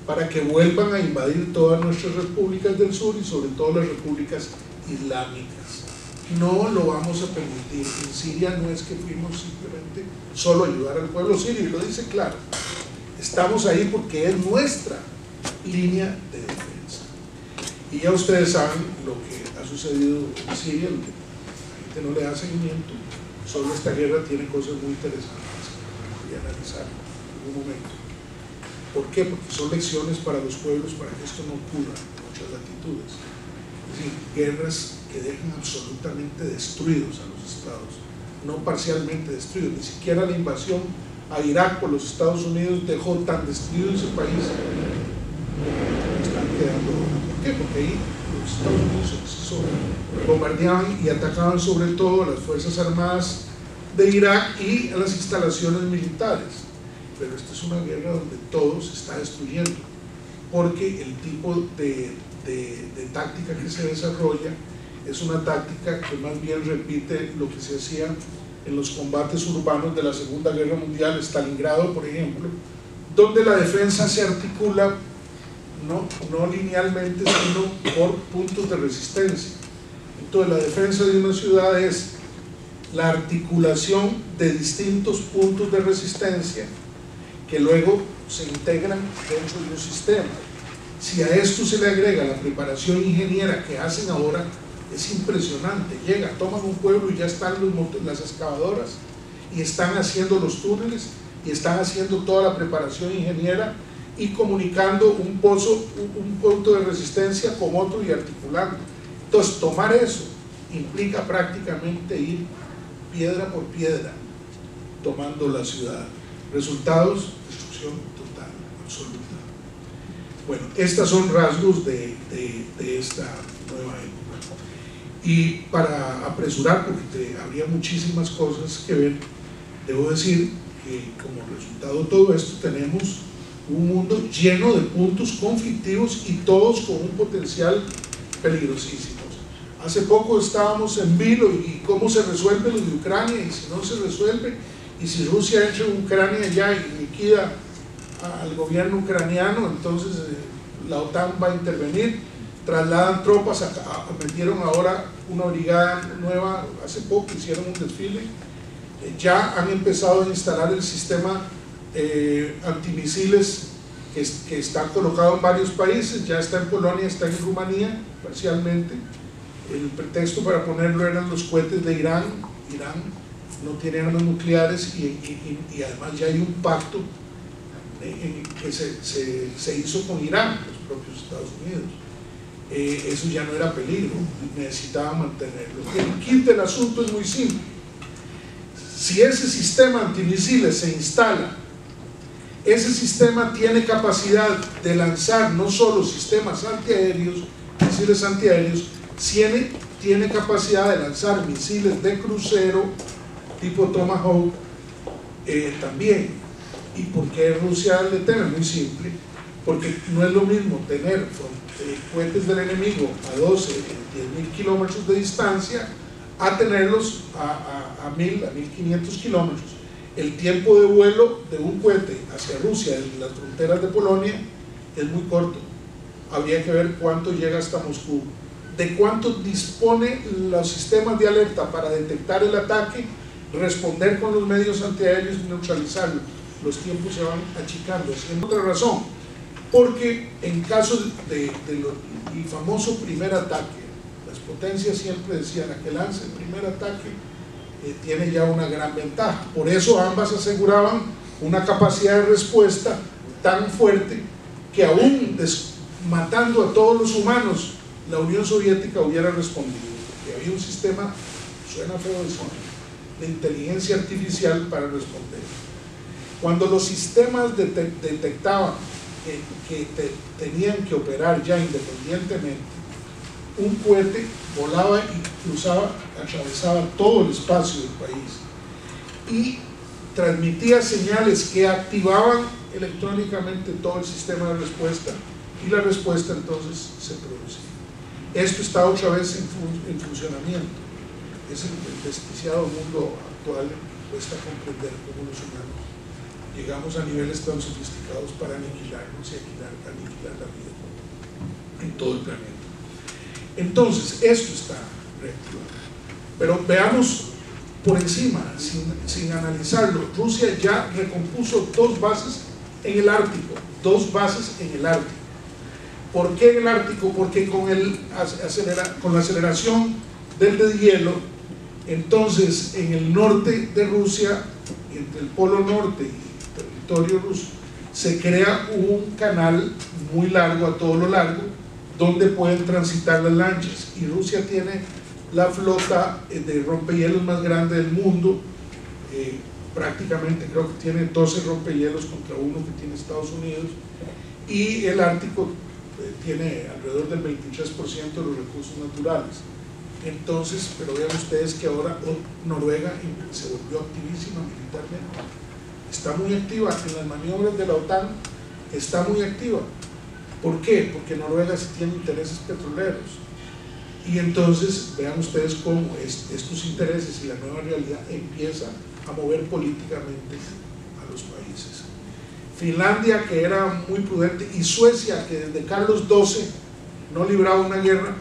para que vuelvan a invadir todas nuestras repúblicas del sur y sobre todo las repúblicas islámicas. No lo vamos a permitir. En Siria no es que fuimos simplemente solo a ayudar al pueblo sirio, y lo dice claro, estamos ahí porque es nuestra línea de defensa. Y ya ustedes saben lo que ha sucedido en Siria, lo que la gente no le da seguimiento. Solo esta guerra tiene cosas muy interesantes que voy a analizar en algún momento. ¿Por qué? Porque son lecciones para los pueblos, para que esto no ocurra en muchas latitudes. Es decir, guerras que dejan absolutamente destruidos a los estados, no parcialmente destruidos. Ni siquiera la invasión a Irak por los Estados Unidos dejó tan destruido ese país como están quedando ahora. ¿Por qué? Porque ahí los Estados Unidos bombardeaban y atacaban sobre todo a las Fuerzas Armadas de Irak y a las instalaciones militares. Pero esta es una guerra donde todo se está destruyendo, porque el tipo de táctica que se desarrolla es una táctica que más bien repite lo que se hacía en los combates urbanos de la Segunda Guerra Mundial, Stalingrado, por ejemplo, donde la defensa se articula no linealmente, sino por puntos de resistencia. Entonces la defensa de una ciudad es la articulación de distintos puntos de resistencia que luego se integran dentro de un sistema. Si a esto se le agrega la preparación ingeniera que hacen ahora, es impresionante. Toman un pueblo y ya están las excavadoras y están haciendo los túneles y están haciendo toda la preparación ingeniera y comunicando un punto de resistencia con otro y articulando. Entonces, tomar eso implica prácticamente ir piedra por piedra tomando la ciudad. Resultados: destrucción total, absoluta. Bueno, estos son rasgos de esta nueva época. Y para apresurar, porque habría muchísimas cosas que ver, debo decir que como resultado de todo esto tenemos un mundo lleno de puntos conflictivos y todos con un potencial peligrosísimo. Hace poco estábamos en vilo y cómo se resuelve lo de Ucrania, y si no se resuelve, y si Rusia entra en Ucrania ya y liquida al gobierno ucraniano, entonces la OTAN va a intervenir, trasladan tropas, metieron ahora una brigada nueva, hace poco hicieron un desfile, ya han empezado a instalar el sistema antimisiles que está colocado en varios países, ya está en Polonia, está en Rumanía parcialmente. El pretexto para ponerlo eran los cohetes de Irán. Irán no tiene armas nucleares y además ya hay un pacto que se hizo con Irán, los propios Estados Unidos. Eso ya no era peligro, necesitaba mantenerlo. El kit del asunto es muy simple. Si ese sistema antimisiles se instala, ese sistema tiene capacidad de lanzar no solo sistemas antiaéreos, misiles antiaéreos, tiene capacidad de lanzar misiles de crucero tipo Tomahawk también. ¿Y por qué Rusia le teme? Muy simple, porque no es lo mismo tener cohetes del enemigo a 12, 10.000 kilómetros de distancia a tenerlos a 1.000, a 1.500 kilómetros. El tiempo de vuelo de un cohete hacia Rusia, en las fronteras de Polonia, es muy corto. Habría que ver cuánto llega hasta Moscú, de cuánto dispone los sistemas de alerta para detectar el ataque, responder con los medios antiaéreos y neutralizarlo. Los tiempos se van achicando. Es otra razón, porque en caso del famoso primer ataque, las potencias siempre decían: a que lance el primer ataque tiene ya una gran ventaja. Por eso ambas aseguraban una capacidad de respuesta tan fuerte que aún matando a todos los humanos, la Unión Soviética hubiera respondido, porque había un sistema, suena feo eso, de inteligencia artificial para responder. Cuando los sistemas detectaban que tenían que operar ya independientemente, un cohete volaba y atravesaba todo el espacio del país y transmitía señales que activaban electrónicamente todo el sistema de respuesta, y la respuesta entonces se producía. Esto está otra vez en funcionamiento. Es el desquiciado mundo actual, cuesta comprender cómo los humanos llegamos a niveles tan sofisticados para aniquilarnos y aniquilar la vida en todo el planeta. Entonces, esto está reactivado. Pero veamos por encima, sin analizarlo. Rusia ya recompuso 2 bases en el Ártico, 2 bases en el Ártico. ¿Por qué en el Ártico? Porque con la aceleración del deshielo, entonces en el norte de Rusia, entre el Polo Norte y el territorio ruso, se crea un canal muy largo, a todo lo largo, donde pueden transitar las lanchas. Y Rusia tiene la flota de rompehielos más grande del mundo, prácticamente creo que tiene 12 rompehielos contra uno que tiene Estados Unidos, y el Ártico tiene alrededor del 23% de los recursos naturales. Entonces, pero vean ustedes que ahora Noruega se volvió activísima militarmente, está muy activa en las maniobras de la OTAN, está muy activa. ¿Por qué? Porque Noruega sí tiene intereses petroleros, y entonces vean ustedes cómo estos intereses y la nueva realidad empieza a mover políticamente a los países. Finlandia, que era muy prudente, y Suecia, que desde Carlos XII no libraba una guerra,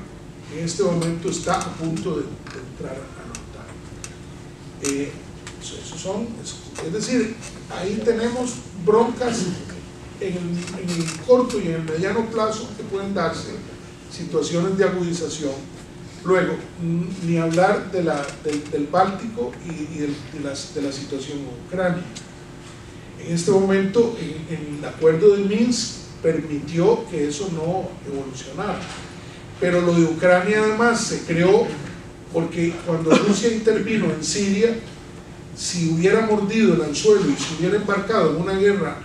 en este momento está a punto de entrar a la OTAN. Es decir, ahí tenemos broncas en el corto y en el mediano plazo que pueden darse, situaciones de agudización. Luego, ni hablar del Báltico y de la situación en Ucrania. En este momento, el acuerdo de Minsk permitió que eso no evolucionara. pero lo de Ucrania además se creó porque cuando Rusia intervino en Siria, si hubiera mordido el anzuelo y se hubiera embarcado en una guerra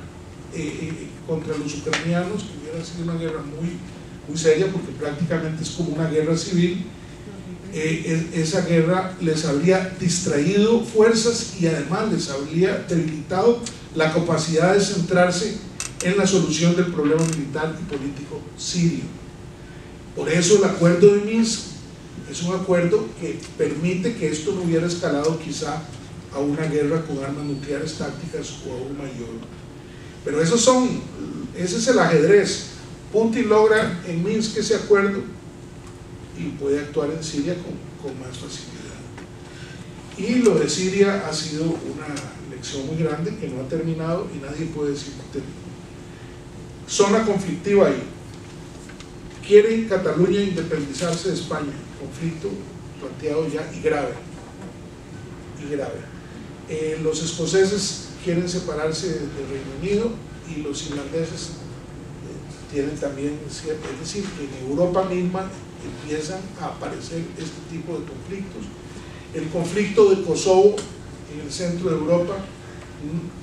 contra los ucranianos, que hubiera sido una guerra muy seria, porque prácticamente es como una guerra civil, esa guerra les habría distraído fuerzas y además les habría debilitado la capacidad de centrarse en la solución del problema militar y político sirio. Por eso el acuerdo de Minsk es un acuerdo que permite que esto no hubiera escalado quizá a una guerra con armas nucleares tácticas o aún mayor. Pero ese es el ajedrez. Putin logra en Minsk ese acuerdo y puede actuar en Siria con más facilidad. Y lo de Siria ha sido una lección muy grande que no ha terminado y nadie puede decir que terminó. Zona conflictiva ahí. Quiere Cataluña independizarse de España. Conflicto planteado ya y grave. Los escoceses quieren separarse del Reino Unido y los irlandeses tienen también, es decir, que en Europa misma empiezan a aparecer este tipo de conflictos. El conflicto de Kosovo en el centro de Europa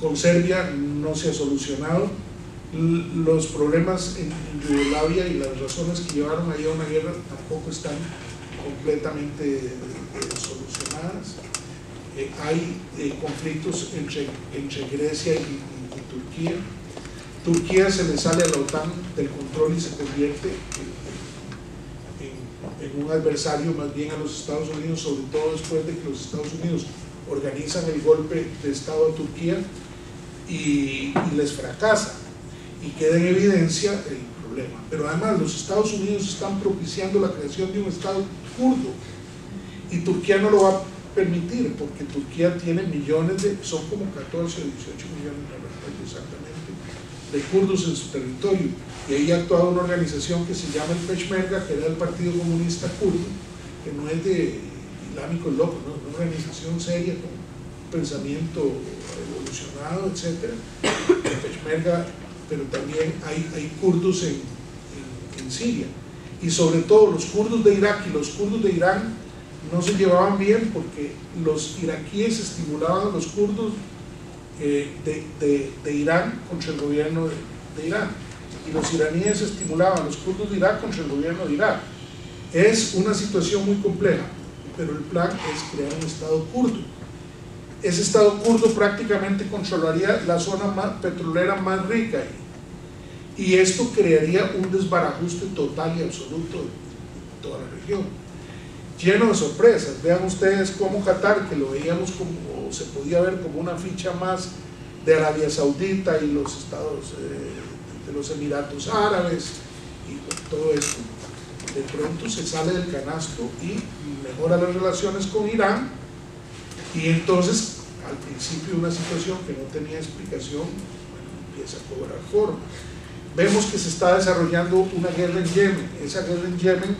con Serbia no se ha solucionado. Los problemas en Yugoslavia y las razones que llevaron ahí a una guerra tampoco están completamente solucionadas. Hay conflictos entre Grecia y Turquía. Turquía se le sale a la OTAN del control y se convierte en un adversario más bien a los Estados Unidos, sobre todo después de que los Estados Unidos organizan el golpe de Estado a Turquía y les fracasa y queda en evidencia el problema. Pero además los Estados Unidos están propiciando la creación de un Estado kurdo y Turquía no lo va a permitir porque Turquía tiene millones son como 14 o 18 millones, no recuerdo exactamente, de kurdos en su territorio, y ahí ha actuado una organización que se llama el Peshmerga, que era el Partido Comunista Kurdo, que no es de islámicos locos, ¿no? Es una organización seria con pensamiento evolucionado, etc. El Peshmerga, pero también hay kurdos en Siria, y sobre todo los kurdos de Irak y los kurdos de Irán no se llevaban bien porque los iraquíes estimulaban a los kurdos de Irán contra el gobierno de Irán, y los iraníes estimulaban a los kurdos de Irak contra el gobierno de Irak. Es una situación muy compleja, pero el plan es crear un Estado kurdo. Ese Estado kurdo prácticamente controlaría la zona petrolera más rica y esto crearía un desbarajuste total y absoluto de toda la región, lleno de sorpresas. Vean ustedes cómo Qatar, que lo veíamos como, se podía ver como una ficha más de Arabia Saudita y los estados de los Emiratos Árabes y con todo esto, de pronto se sale del canasto y mejora las relaciones con Irán, y entonces al principio una situación que no tenía explicación, bueno, empieza a cobrar forma. Vemos que se está desarrollando una guerra en Yemen. Esa guerra en Yemen,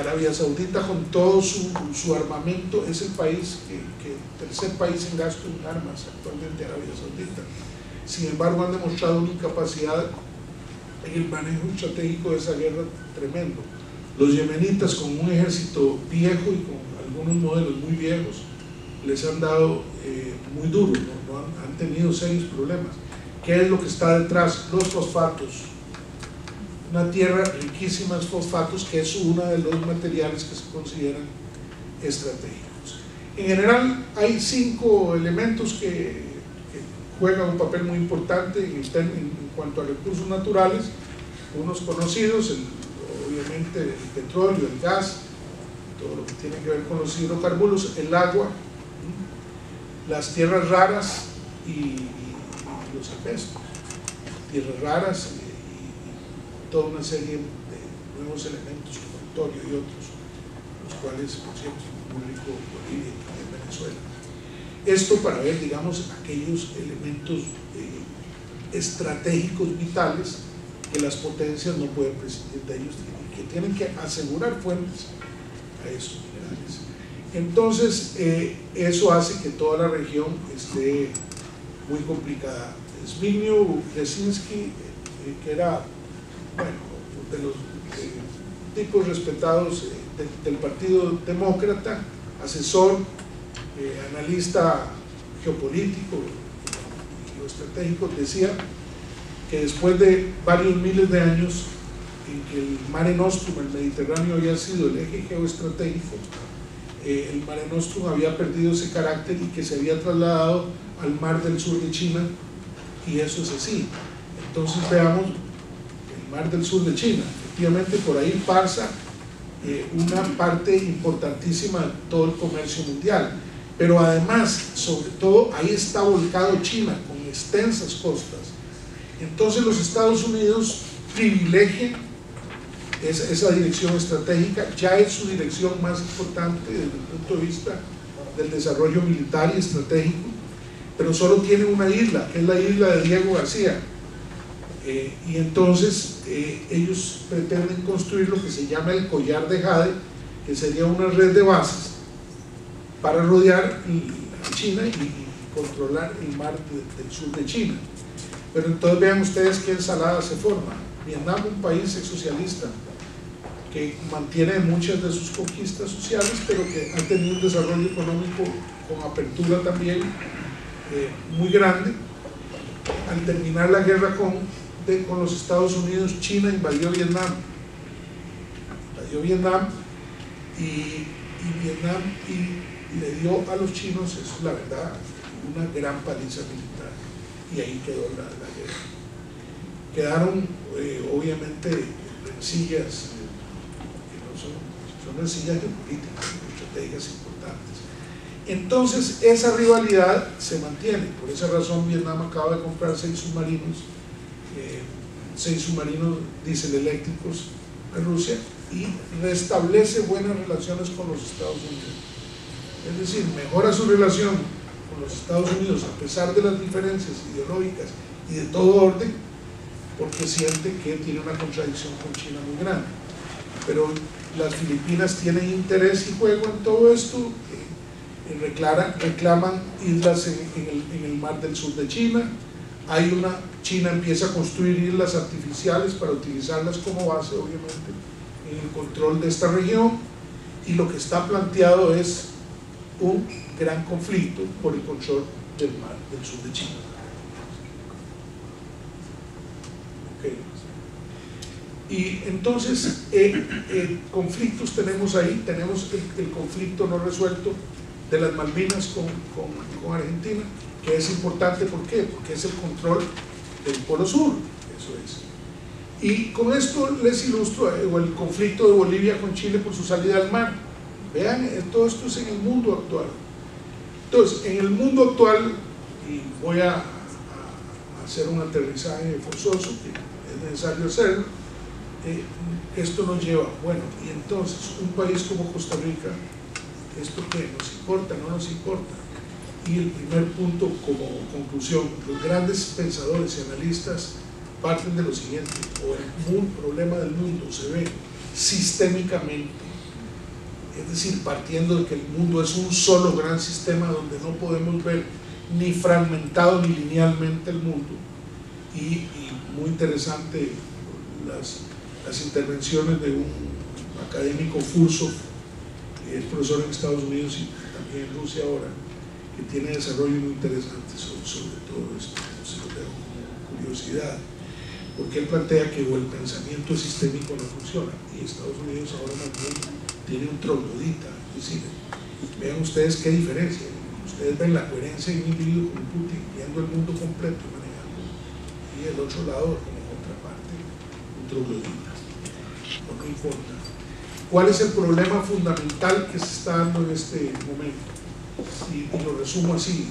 Arabia Saudita con todo su armamento es el país tercer país en gasto en armas actualmente, Arabia Saudita. Sin embargo han demostrado una incapacidad en el manejo estratégico de esa guerra tremendo. Los yemenitas, con un ejército viejo y con algunos modelos muy viejos, les han dado muy duro, ¿no? Han tenido serios problemas. ¿Qué es lo que está detrás? Los fosfatos. Una tierra riquísima en fosfatos, que es uno de los materiales que se consideran estratégicos. En general hay 5 elementos que juegan un papel muy importante en cuanto a recursos naturales, unos conocidos, obviamente el petróleo, el gas, todo lo que tiene que ver con los hidrocarburos, el agua, las tierras raras y los alpestos. Tierras raras y toda una serie de nuevos elementos como el torio y otros, los cuales, por cierto, es muy rico Bolivia y también Venezuela. Esto para ver, digamos, aquellos elementos estratégicos vitales que las potencias no pueden prescindir de ellos y que tienen que asegurar fuentes a esos minerales. Entonces, eso hace que toda la región esté muy complicada. Zbigniew Brzezinski, que era, bueno, de los tipos respetados del Partido Demócrata, asesor, analista geopolítico y geoestratégico, decía que después de varios miles de años en que el Mare Nostrum, el Mediterráneo, había sido el eje geoestratégico, el Mare Nostrum había perdido ese carácter y que se había trasladado al mar del sur de China, y eso es así. Entonces veamos el mar del sur de China, efectivamente por ahí pasa una parte importantísima de todo el comercio mundial, pero además, sobre todo, ahí está volcado China con extensas costas. Entonces los Estados Unidos privilegian esa dirección estratégica, ya es su dirección más importante desde el punto de vista del desarrollo militar y estratégico, pero solo tiene una isla, que es la isla de Diego García, y entonces ellos pretenden construir lo que se llama el collar de Jade, que sería una red de bases para rodear a China y controlar el mar del sur de China. Pero entonces vean ustedes qué ensalada se forma. Vietnam, un país exsocialista que mantiene muchas de sus conquistas sociales, pero que ha tenido un desarrollo económico con apertura también muy grande. Al terminar la guerra con los Estados Unidos, China invadió Vietnam. Y Vietnam le dio a los chinos, eso es la verdad, una gran paliza militar, y ahí quedó la guerra. Quedaron obviamente rencillas, que no son rencillas geopolíticas, estratégicas importantes. Entonces esa rivalidad se mantiene. Por esa razón Vietnam acaba de comprar 6 submarinos dieseleléctricos de Rusia y restablece buenas relaciones con los Estados Unidos. Es decir, mejora su relación con los Estados Unidos a pesar de las diferencias ideológicas y de todo orden, porque siente que tiene una contradicción con China muy grande. Pero las Filipinas tienen interés y juego en todo esto, reclaman islas en el mar del sur de China. China empieza a construir islas artificiales para utilizarlas como base, obviamente, en el control de esta región, y lo que está planteado es un gran conflicto por el control del mar del sur de China. Okay. Y entonces conflictos tenemos ahí. Tenemos el conflicto no resuelto de las Malvinas con Argentina, que es importante. ¿Por qué? Porque es el control del Polo Sur, eso es. Y con esto les ilustro el conflicto de Bolivia con Chile por su salida al mar. Vean, todo esto es en el mundo actual. Entonces, en el mundo actual, y voy a hacer un aterrizaje forzoso, que es necesario hacerlo, esto nos lleva, bueno, y entonces un país como Costa Rica, ¿esto qué? ¿Nos importa? ¿No nos importa? Y el primer punto como conclusión: los grandes pensadores y analistas parten de lo siguiente: o el problema del mundo se ve sistémicamente, es decir, partiendo de que el mundo es un solo gran sistema donde no podemos ver ni fragmentado ni linealmente el mundo, y muy interesante las intervenciones de un académico Fursov, que es profesor en Estados Unidos y también en Rusia ahora, que tiene desarrollo muy interesante sobre todo esto. Se lo dejo como curiosidad, porque él plantea que el pensamiento sistémico no funciona, y Estados Unidos ahora más bien tiene un troglodita. Es decir, vean ustedes qué diferencia. Ustedes ven la coherencia de un individuo como Putin viendo el mundo completo y manejando, y el otro lado como contraparte un troglodita. No importa. ¿Cuál es el problema fundamental que se está dando en este momento? Y lo resumo así.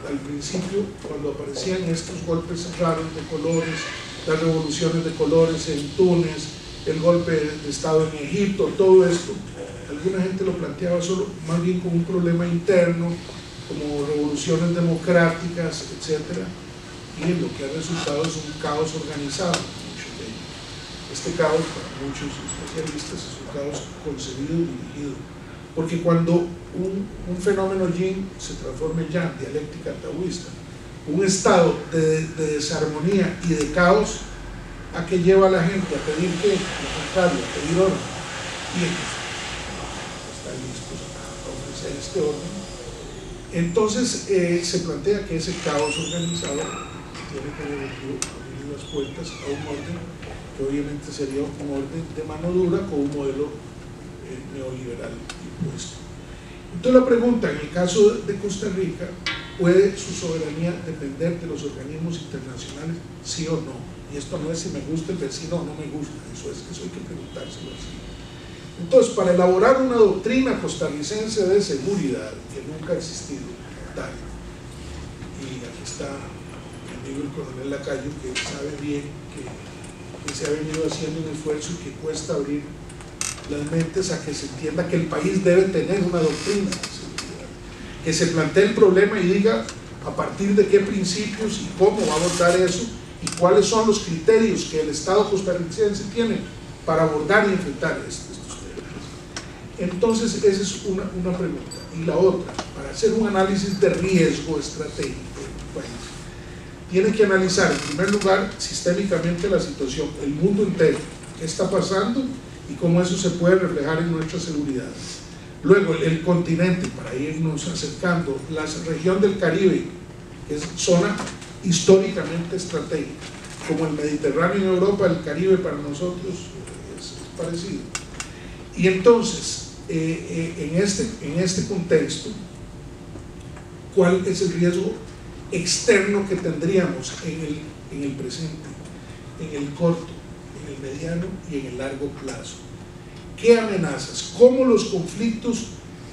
Al principio, cuando aparecían estos golpes raros de colores, las revoluciones de colores en Túnez, el golpe de Estado en Egipto, todo esto, alguna gente lo planteaba solo más bien como un problema interno, como revoluciones democráticas, etc. Y lo que ha resultado es un caos organizado. Este caos, para muchos especialistas, es un caos concebido y dirigido, porque cuando un fenómeno yin se transforma en yang, dialéctica taoísta, un estado de desarmonía y de caos ¿A qué lleva a la gente? A pedir qué, lo contrario, a pedir orden. Y ellos están listos a ofrecer este orden. Entonces se plantea que ese caos organizado tiene que abrir las puertas a un orden que obviamente sería un orden de mano dura con un modelo neoliberal impuesto. Entonces la pregunta, en el caso de Costa Rica, ¿puede su soberanía depender de los organismos internacionales, sí o no? Y esto no es si me gusta el vecino o no me gusta, eso hay que preguntárselo así. Entonces, para elaborar una doctrina costarricense de seguridad que nunca ha existido, tal, y aquí está mi amigo el coronel Lacayo, que sabe bien que se ha venido haciendo un esfuerzo y que cuesta abrir las mentes a que se entienda que el país debe tener una doctrina de seguridad, que se plantee el problema y diga a partir de qué principios y cómo va a abordar eso y cuáles son los criterios que el Estado costarricense tiene para abordar y enfrentar estos temas. Entonces esa es una pregunta. Y la otra, para hacer un análisis de riesgo estratégico del país, tiene que analizar en primer lugar sistémicamente la situación, el mundo entero, qué está pasando y cómo eso se puede reflejar en nuestra seguridad. Luego el continente, para irnos acercando, la región del Caribe, que es zona históricamente estratégica, como el Mediterráneo en Europa, el Caribe para nosotros es parecido. Y entonces, en este contexto, ¿cuál es el riesgo externo que tendríamos en el presente, en el corto, en el mediano y en el largo plazo? ¿Qué amenazas? ¿Cómo los conflictos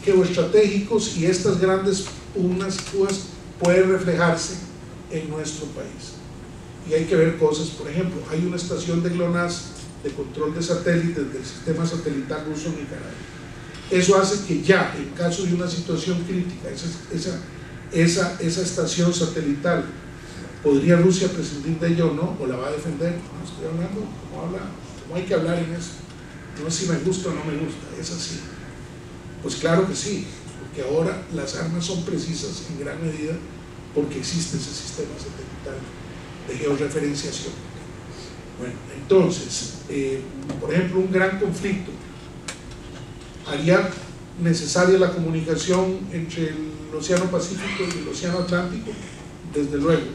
geoestratégicos y estas grandes pugnas pueden reflejarse en nuestro país? Y hay que ver cosas, por ejemplo, hay una estación de GLONASS de control de satélites del sistema satelital ruso en Nicaragua. Eso hace que ya, en caso de una situación crítica, esa estación satelital, ¿podría Rusia prescindir de ella o no? ¿O la va a defender? No estoy hablando, ¿cómo hay que hablar en eso? No es si me gusta o no me gusta, es así. Pues claro que sí, porque ahora las armas son precisas en gran medida porque existe ese sistema satelital de georreferenciación. Bueno, entonces, por ejemplo, un gran conflicto haría necesaria la comunicación entre el Océano Pacífico y el Océano Atlántico, desde luego,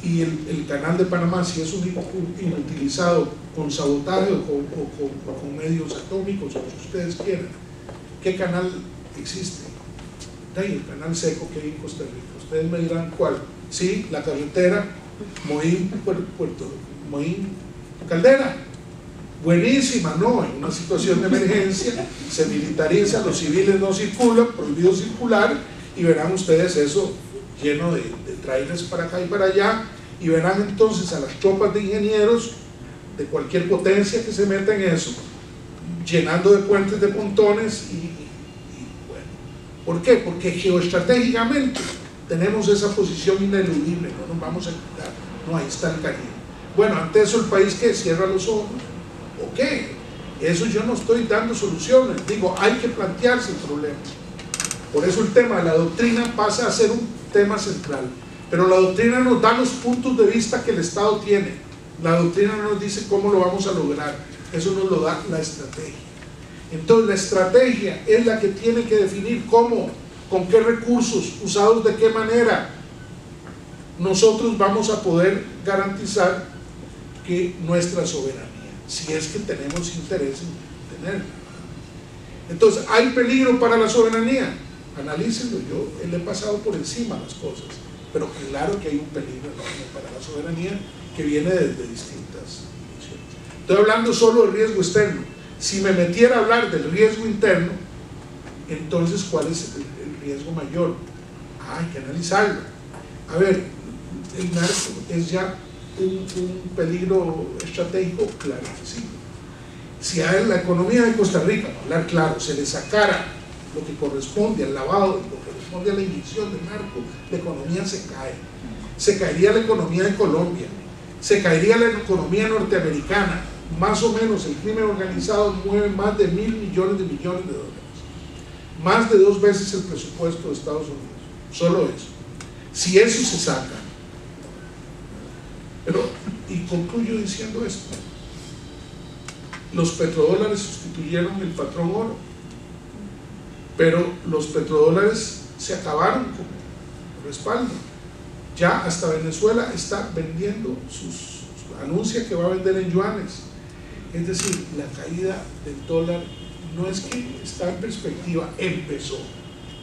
y el canal de Panamá, si es inutilizado con sabotaje o con medios atómicos o lo que ustedes quieran. ¿Qué canal existe? El canal seco que hay en Costa Rica. Ustedes me dirán cuál. Sí, la carretera Moín Caldera, buenísima. No, en una situación de emergencia se militariza, los civiles no circulan, prohibido circular, y verán ustedes eso lleno de trailers para acá y para allá, y verán entonces a las tropas de ingenieros de cualquier potencia que se meta en eso, llenando de puentes de pontones y bueno, ¿por qué? Porque geoestratégicamente tenemos esa posición ineludible, no nos vamos a quitar, no, ahí está el Caribe. Bueno, ante eso el país que cierra los ojos, ¿o qué? Eso yo no estoy dando soluciones, digo, hay que plantearse el problema. Por eso el tema de la doctrina pasa a ser un tema central, pero la doctrina nos da los puntos de vista que el Estado tiene. La doctrina no nos dice cómo lo vamos a lograr, eso nos lo da la estrategia. Entonces la estrategia es la que tiene que definir cómo, con qué recursos, usados de qué manera, nosotros vamos a poder garantizar que nuestra soberanía, si es que tenemos interés en tenerla. Entonces, ¿hay peligro para la soberanía? Analícenlo, yo le he pasado por encima las cosas, pero claro que hay un peligro enorme para la soberanía que viene desde distintas dimensiones. Estoy hablando solo del riesgo externo. Si me metiera a hablar del riesgo interno, entonces ¿cuál es el riesgo mayor? Hay que analizarlo. A ver, el narco es ya un peligro estratégico, claro que sí. Si a la economía de Costa Rica, para hablar claro, se le sacara lo que corresponde al lavado, lo que corresponde a la inyección del narco, la economía se cae. Se caería la economía de Colombia, se caería la economía norteamericana. Más o menos el crimen organizado mueve más de 1.000 millones de dólares, más de 2 veces el presupuesto de Estados Unidos, solo eso. Si eso se saca, pero ¿y concluyo diciendo esto: los petrodólares sustituyeron el patrón oro, pero los petrodólares se acabaron como respaldo. Ya hasta Venezuela está vendiendo anuncia que va a vender en yuanes. Es decir, la caída del dólar no es que está en perspectiva, empezó,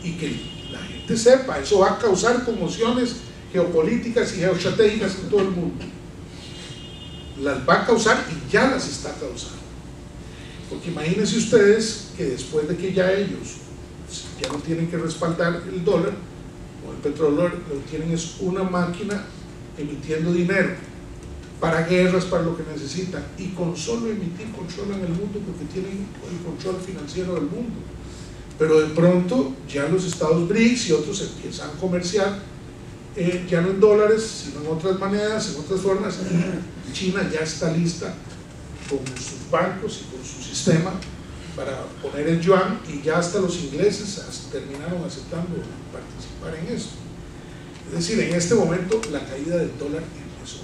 y que la gente sepa, eso va a causar conmociones geopolíticas y geoestratégicas en todo el mundo. Las va a causar y ya las está causando, porque imagínense ustedes que después de que ya ellos ya no tienen que respaldar el dólar o el petróleo, lo que tienen es una máquina emitiendo dinero para guerras, para lo que necesitan, y con solo emitir controlan el mundo, porque tienen el control financiero del mundo. Pero de pronto ya los estados BRICS y otros empiezan a comerciar ya no en dólares, sino en otras monedas, en otras formas, y China ya está lista con sus bancos y con su sistema para poner el yuan, y ya hasta los ingleses terminaron aceptando participar en eso. Es decir, en este momento la caída del dólar empezó.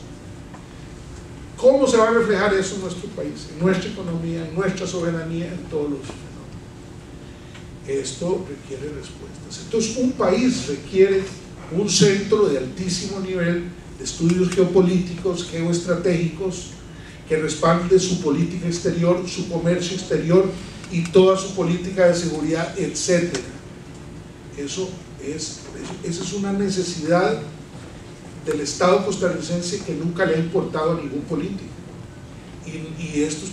¿Cómo se va a reflejar eso en nuestro país, en nuestra economía, en nuestra soberanía, en todos los fenómenos? Esto requiere respuestas. Entonces, un país requiere un centro de altísimo nivel de estudios geopolíticos, geoestratégicos, que respalde su política exterior, su comercio exterior y toda su política de seguridad, etc. Esa es una necesidad del Estado costarricense que nunca le ha importado a ningún político. Y estos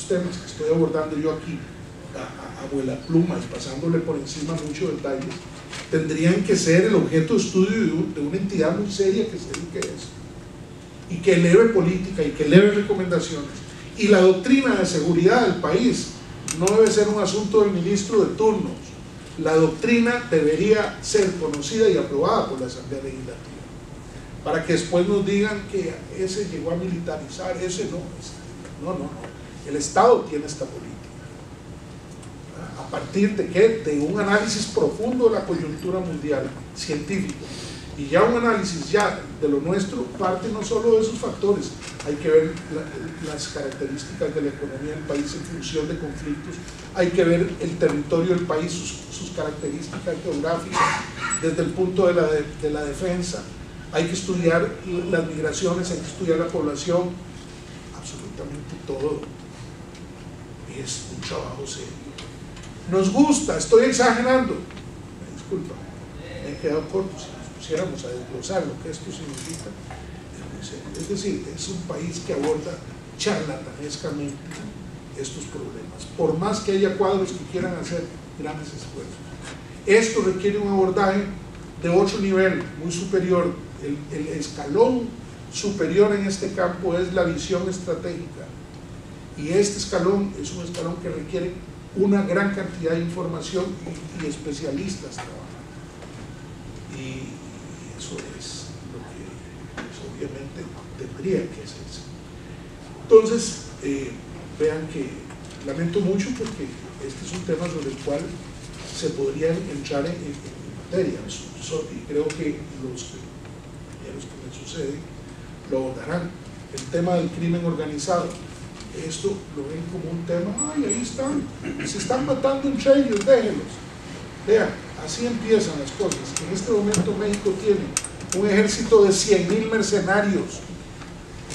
temas que estoy abordando yo aquí a vuela plumas, pasándole por encima muchos detalles, tendrían que ser el objeto de estudio de una entidad muy seria que se dedique a eso, y que eleve política y que eleve recomendaciones. Y la doctrina de seguridad del país no debe ser un asunto del ministro de turno. La doctrina debería ser conocida y aprobada por la Asamblea Legislativa, para que después nos digan que ese llegó a militarizar, ese no. No. El Estado tiene esta política. ¿A partir de qué? De un análisis profundo de la coyuntura mundial, científico. Y ya un análisis ya de lo nuestro parte no solo de esos factores, hay que ver las características de la economía del país en función de conflictos, hay que ver el territorio del país, sus características geográficas desde el punto de la defensa, hay que estudiar las migraciones, hay que estudiar la población, absolutamente todo. Es un trabajo serio. Nos gusta, estoy exagerando, disculpa, me he quedado corto. Si nos pusiéramos a desglosar lo que esto significa, es decir, es un país que aborda charlatanescamente estos problemas, por más que haya cuadros que quieran hacer grandes esfuerzos. Esto requiere un abordaje de otro nivel, muy superior. El escalón superior en este campo es la visión estratégica, y este escalón es un escalón que requiere una gran cantidad de información y especialistas trabajando, y eso es lo que obviamente tendría que hacerse. Entonces, vean que lamento mucho, porque este es un tema sobre el cual se podrían entrar en materia, y creo que los compañeros que me suceden lo abordarán. El tema del crimen organizado, esto lo ven como un tema, ay, ahí están, se están matando entre ellos, déjenlos. Vean, así empiezan las cosas. En este momento México tiene un ejército de 100,000 mercenarios,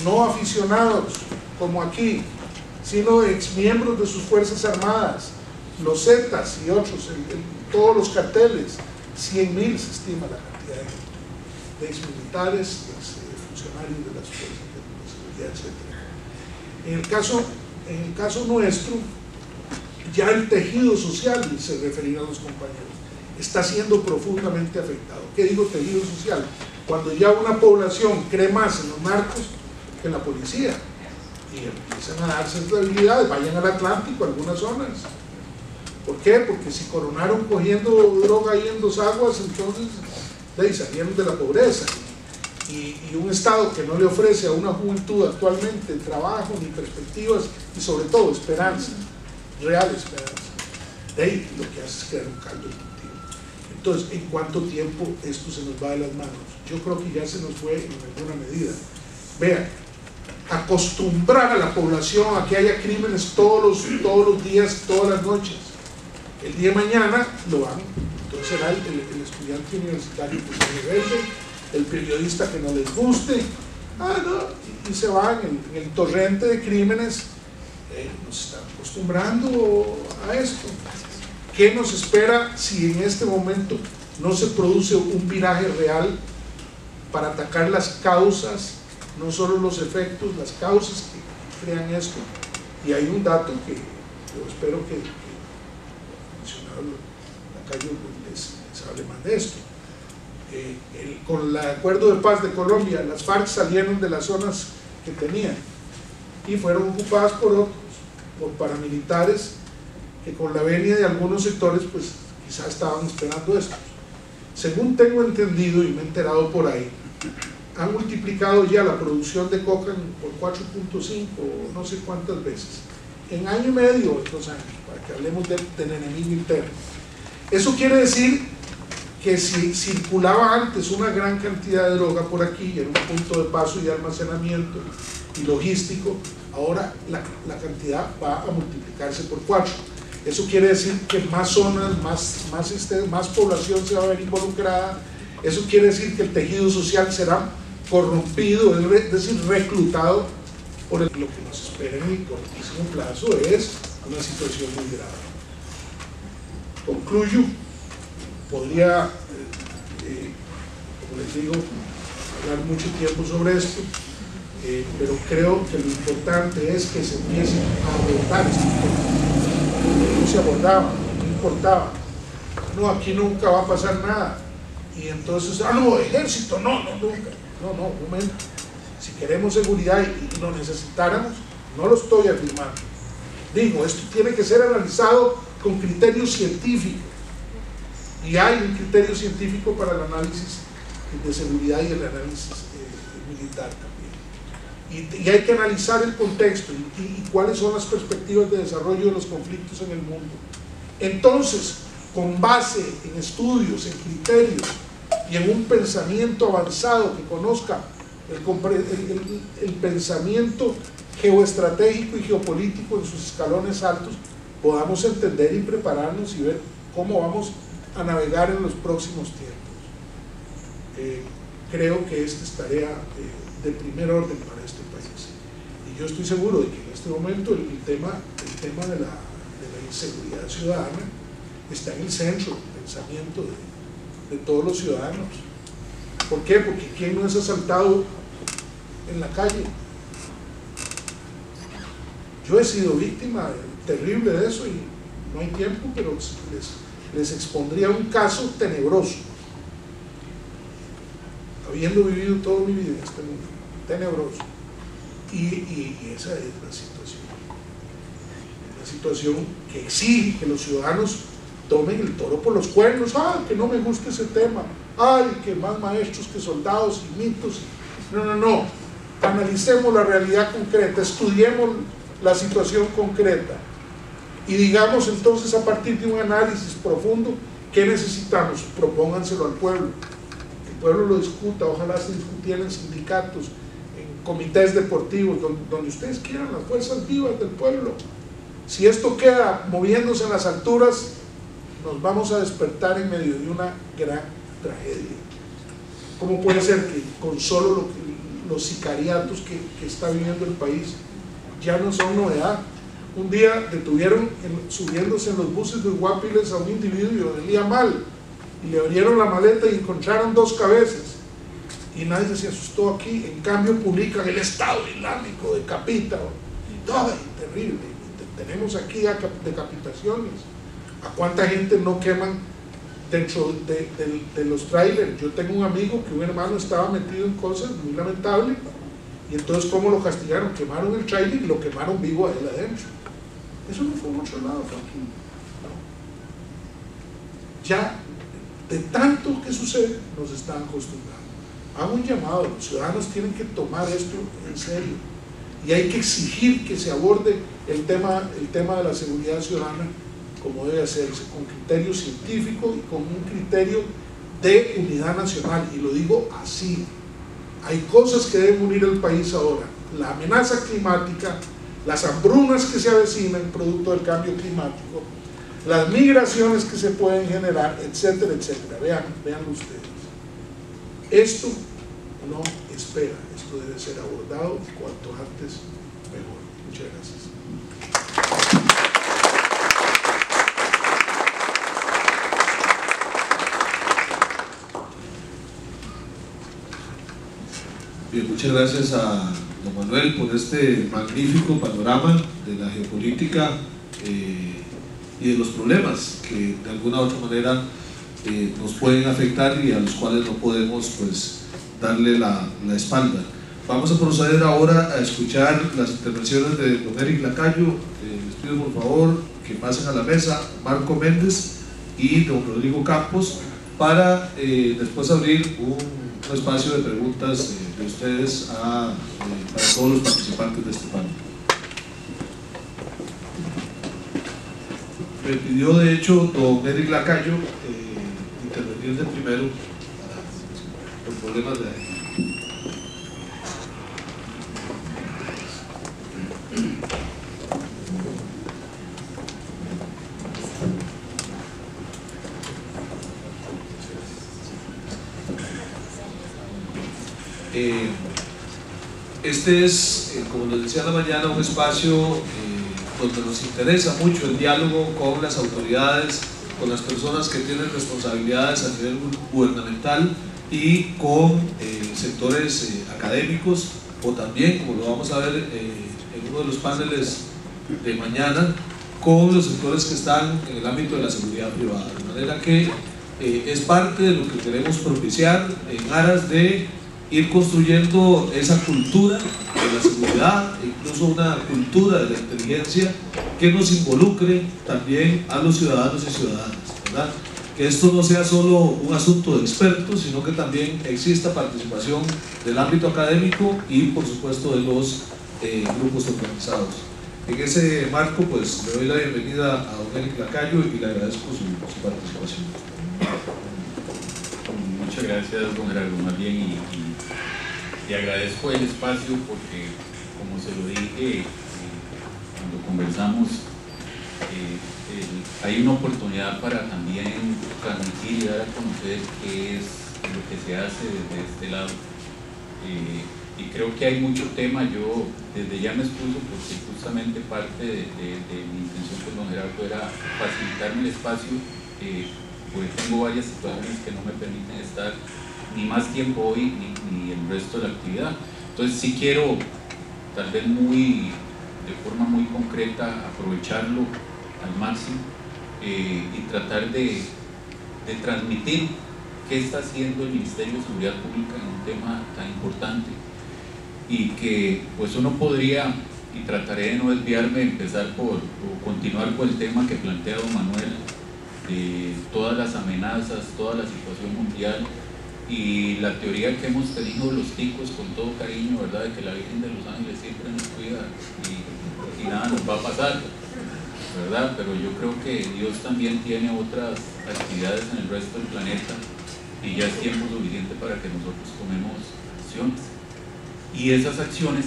no aficionados como aquí, sino exmiembros de sus fuerzas armadas, los Zetas y otros, todos los carteles. 100,000 se estima la cantidad de exmilitares, funcionarios de las fuerzas de seguridad, etc. En el caso nuestro, ya el tejido social, se referirán los compañeros, está siendo profundamente afectado. ¿Qué digo tejido social? Cuando ya una población cree más en los narcos que en la policía, y empiezan a darse debilidades. Vayan al Atlántico, algunas zonas. ¿Por qué? Porque si coronaron cogiendo droga ahí en Dos Aguas, entonces salieron de la pobreza. Y un Estado que no le ofrece a una juventud actualmente trabajo, ni perspectivas, y sobre todo esperanza, real esperanza, de ahí lo que hace es crear un caldo de cultivo. Entonces, ¿en cuánto tiempo esto se nos va de las manos? Yo creo que ya se nos fue en alguna medida. Vean, acostumbrar a la población a que haya crímenes todos los días, todas las noches. El día de mañana lo van, entonces será el estudiante universitario que se rebelde, el periodista que no les guste, y se van en el torrente de crímenes. Nos están acostumbrando a esto. ¿Qué nos espera si en este momento no se produce un viraje real para atacar las causas, no solo los efectos, las causas que crean esto? Y hay un dato que yo espero que el mencionado Lacayo les hable más de esto. Con el acuerdo de paz de Colombia, las FARC salieron de las zonas que tenían y fueron ocupadas por paramilitares que con la venia de algunos sectores pues quizás estaban esperando esto. Según tengo entendido y me he enterado por ahí, han multiplicado ya la producción de coca por 4.5 o no sé cuántas veces en año y medio o 2 años, para que hablemos del enemigo interno. Eso quiere decir que si circulaba antes una gran cantidad de droga por aquí, era un punto de paso y de almacenamiento y logístico, ahora la cantidad va a multiplicarse por 4. Eso quiere decir que más zonas, más población se va a ver involucrada. Eso quiere decir que el tejido social será corrompido, es decir, reclutado por lo que nos espera en el cortísimo plazo es una situación muy grave. Concluyo, podría, como les digo, hablar mucho tiempo sobre esto, pero creo que lo importante es que se empiece a abordar este tema. No se abordaba, no importaba, no, aquí nunca va a pasar nada, y entonces, no, ejército, no, nunca, no, un momento, si queremos seguridad y lo necesitáramos, no lo estoy afirmando, digo, esto tiene que ser analizado con criterios científicos, y hay un criterio científico para el análisis de seguridad y el análisis militar también. Y hay que analizar el contexto y cuáles son las perspectivas de desarrollo de los conflictos en el mundo. Entonces, con base en estudios, en criterios y en un pensamiento avanzado que conozca el pensamiento geoestratégico y geopolítico en sus escalones altos, podamos entender y prepararnos y ver cómo vamos a navegar en los próximos tiempos. Creo que esta es tarea de primer orden para este país, y yo estoy seguro de que en este momento el tema de la inseguridad ciudadana está en el centro del pensamiento de todos los ciudadanos. ¿Por qué? Porque ¿quién no es asaltado en la calle? Yo he sido víctima terrible de eso y no hay tiempo, pero les expondría un caso tenebroso, habiendo vivido toda mi vida en este mundo, tenebroso, y esa es la situación que exige que los ciudadanos tomen el toro por los cuernos. Que no me gusta ese tema, que más maestros que soldados y mitos. No, analicemos la realidad concreta, estudiemos la situación concreta y digamos entonces, a partir de un análisis profundo, ¿qué necesitamos? Propónganselo al pueblo, que el pueblo lo discuta, ojalá se discutiera en sindicatos, en comités deportivos, donde ustedes quieran, las fuerzas vivas del pueblo. Si esto queda moviéndose en las alturas, nos vamos a despertar en medio de una gran tragedia. ¿Cómo puede ser que con solo los sicariatos que está viviendo el país ya no son novedad? Un día detuvieron subiéndose en los buses de Guapiles a un individuo, olía mal, y le abrieron la maleta y encontraron 2 cabezas, y nadie se asustó aquí. En cambio publican el Estado Islámico decapita, terrible. Tenemos aquí decapitaciones. ¿A cuánta gente no queman dentro de los trailers? Yo tengo un amigo que un hermano estaba metido en cosas muy lamentables, y entonces ¿cómo lo castigaron? Quemaron el trailer y lo quemaron vivo a él adentro. Eso no fue mucho lado, tranquilo, ¿no? Ya de tanto que sucede nos están acostumbrando. Hago un llamado: los ciudadanos tienen que tomar esto en serio, y hay que exigir que se aborde el tema de la seguridad ciudadana como debe hacerse, con criterio científico y con un criterio de unidad nacional. Y lo digo así: hay cosas que deben unir el país ahora, la amenaza climática, las hambrunas que se avecinan producto del cambio climático, las migraciones que se pueden generar, etcétera, etcétera. Veanlo ustedes. Esto no espera, esto debe ser abordado cuanto antes mejor. Muchas gracias. Bien, muchas gracias a don Manuel por este magnífico panorama de la geopolítica y de los problemas que de alguna u otra manera nos pueden afectar y a los cuales no podemos pues darle la espalda. Vamos a proceder ahora a escuchar las intervenciones de don Eric Lacayo. Les pido por favor que pasen a la mesa Marco Méndez y don Rodrigo Campos para después abrir un espacio de preguntas de ustedes para todos los participantes de este panel. Me pidió de hecho don Eric Lacayo intervenir de primero por problemas de... Este es, como les decía en la mañana, un espacio donde nos interesa mucho el diálogo con las autoridades, con las personas que tienen responsabilidades a nivel gubernamental y con sectores académicos, o también, como lo vamos a ver en uno de los paneles de mañana, con los sectores que están en el ámbito de la seguridad privada. De manera que es parte de lo que queremos propiciar en aras de ir construyendo esa cultura de la seguridad, incluso una cultura de la inteligencia que nos involucre también a los ciudadanos y ciudadanas, ¿verdad? Que esto no sea solo un asunto de expertos, sino que también exista participación del ámbito académico y por supuesto de los grupos organizados. En ese marco pues le doy la bienvenida a don Eric Lacayo y le agradezco su participación. Muchas gracias, don Gerardo, más bien, y agradezco el espacio porque, como se lo dije cuando conversamos, hay una oportunidad para también transmitir y dar a conocer qué es lo que se hace desde este lado. Y creo que hay mucho tema. Yo desde ya me excuso porque justamente parte de mi intención con don Gerardo era facilitarme el espacio, porque tengo varias situaciones que no me permiten estar ni más tiempo hoy ni el resto de la actividad. Entonces sí quiero, tal vez de forma muy concreta, aprovecharlo al máximo y tratar de transmitir qué está haciendo el Ministerio de Seguridad Pública en un tema tan importante, y que pues uno podría, y trataré de no desviarme, empezar por continuar con el tema que plantea don Manuel, de todas las amenazas, toda la situación mundial y la teoría que hemos tenido los ticos, con todo cariño, ¿verdad?, de que la Virgen de los Ángeles siempre nos cuida y nada nos va a pasar, ¿verdad? Pero yo creo que Dios también tiene otras actividades en el resto del planeta y ya es tiempo suficiente para que nosotros tomemos acciones. Y esas acciones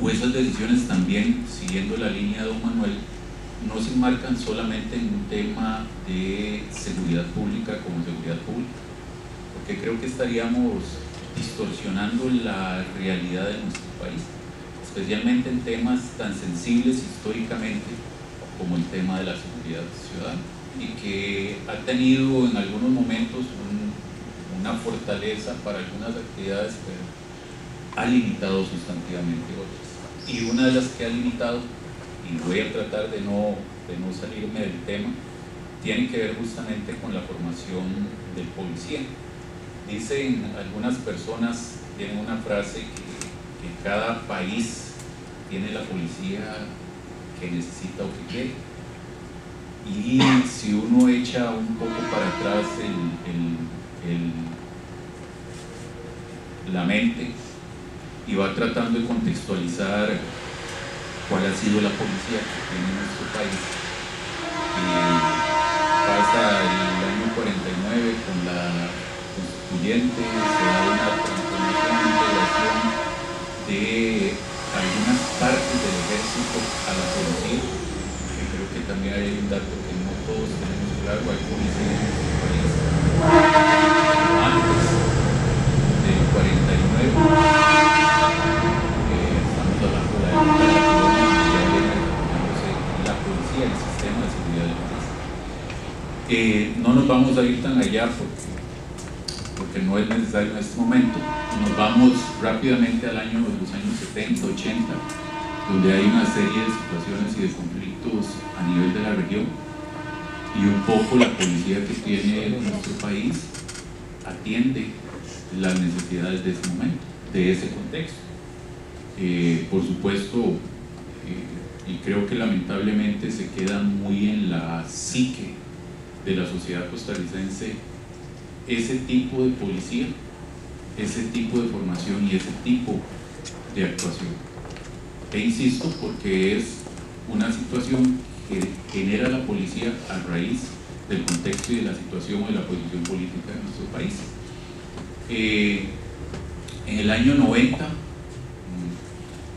o esas decisiones también, siguiendo la línea de don Manuel, no se enmarcan solamente en un tema de seguridad pública como seguridad pública, porque creo que estaríamos distorsionando la realidad de nuestro país, especialmente en temas tan sensibles históricamente como el tema de la seguridad ciudadana, y que ha tenido en algunos momentos una fortaleza para algunas actividades, pero ha limitado sustantivamente otras. Y una de las que ha limitado, y voy a tratar de no salirme del tema, tiene que ver justamente con la formación del policía. Dicen algunas personas, tienen una frase que cada país tiene la policía que necesita o que quiere, y si uno echa un poco para atrás la mente y va tratando de contextualizar cuál ha sido la policía que tiene nuestro país, pasa el año 49 con la constituyente, se da una transformación, integración de algunas partes del ejército a la policía, que creo que también hay un dato que no todos tenemos claro. Hay policías en nuestro país antes del 49, estamos hablando de la época de la colonia, ya viene desarrollándose la policía, el sistema de seguridad del país. No nos vamos a ir tan allá porque no es necesario en este momento. Nos vamos rápidamente al año de los años 70, 80, donde hay una serie de situaciones y de conflictos a nivel de la región, y un poco la policía que tiene nuestro país atiende las necesidades de ese momento, de ese contexto. Por supuesto, y creo que lamentablemente se queda muy en la psique de la sociedad costarricense ese tipo de policía, ese tipo de formación y ese tipo de actuación. E insisto, porque es una situación que genera la policía a raíz del contexto y de la situación o de la posición política de nuestro país. En el año 90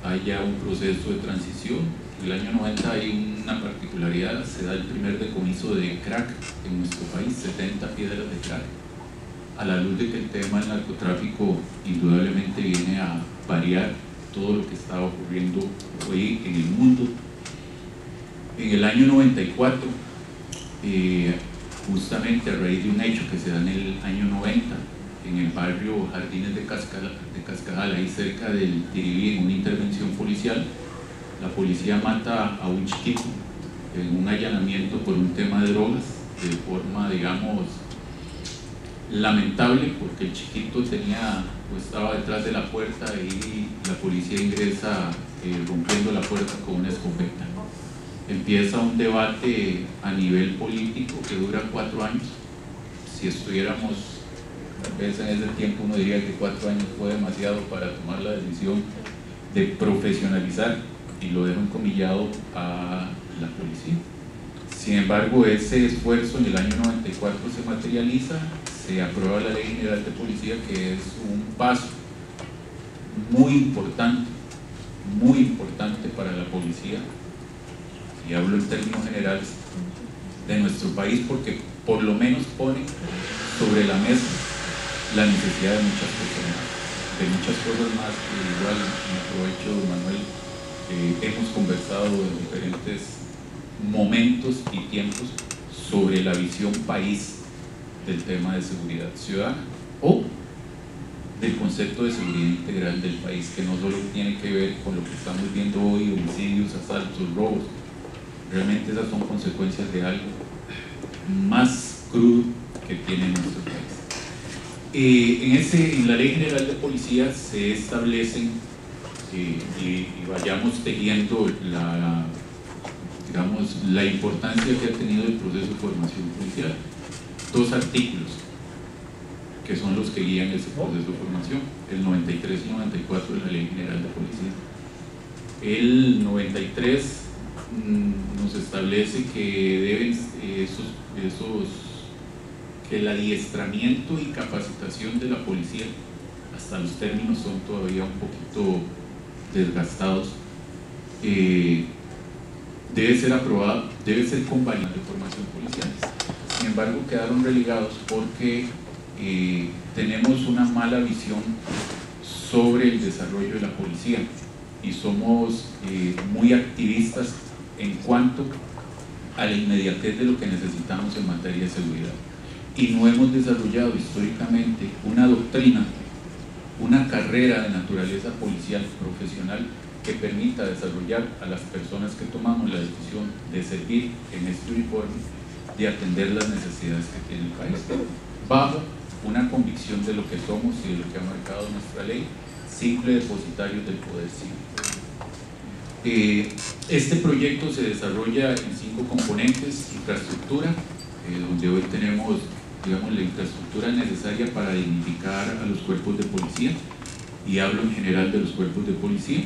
hay ya un proceso de transición. En el año 90 hay una particularidad: se da el primer decomiso de crack en nuestro país, 70 piedras de crack, a la luz de que el tema del narcotráfico indudablemente viene a variar todo lo que estaba ocurriendo hoy en el mundo. En el año 94, justamente a raíz de un hecho que se da en el año 90, en el barrio Jardines de Cascajal, ahí cerca del Tiribí, en una intervención policial, la policía mata a un chiquito en un allanamiento por un tema de drogas, de forma, digamos, lamentable, porque el chiquito estaba detrás de la puerta y la policía ingresa rompiendo la puerta con una escopeta. Empieza un debate a nivel político que dura 4 años. Si estuviéramos, tal vez en ese tiempo uno diría que 4 años fue demasiado para tomar la decisión de profesionalizar, y lo dejo encomillado a la policía. Sin embargo, ese esfuerzo en el año 94 se materializa, se aprueba la Ley General de Policía, que es un paso muy importante para la policía, y hablo en términos generales de nuestro país, porque por lo menos pone sobre la mesa la necesidad de muchas cosas más que igual, me aprovecho, Manuel, hemos conversado en diferentes momentos y tiempos sobre la visión país del tema de seguridad ciudadana o del concepto de seguridad integral del país, que no solo tiene que ver con lo que estamos viendo hoy, homicidios, asaltos, robos. Realmente esas son consecuencias de algo más crudo que tiene nuestro país. En la Ley General de Policía se establecen y vayamos tejiendo la importancia que ha tenido el proceso de formación policial. 2 artículos que son los que guían ese proceso de formación, el 93 y 94 de la Ley General de Policía. El 93 nos establece que que el adiestramiento y capacitación de la policía, hasta los términos son todavía un poquito desgastados, debe ser aprobado, debe ser convalidado de formación policial. Sin embargo, quedaron relegados porque tenemos una mala visión sobre el desarrollo de la policía y somos muy activistas en cuanto a la inmediatez de lo que necesitamos en materia de seguridad, y no hemos desarrollado históricamente una doctrina, una carrera de naturaleza policial profesional que permita desarrollar a las personas que tomamos la decisión de servir en este uniforme, de atender las necesidades que tiene el país, bajo una convicción de lo que somos y de lo que ha marcado nuestra ley: simple depositarios del poder cívico. Este proyecto se desarrolla en 5 componentes: infraestructura, donde hoy tenemos, digamos, la infraestructura necesaria para dignificar a los cuerpos de policía, y hablo en general de los cuerpos de policía.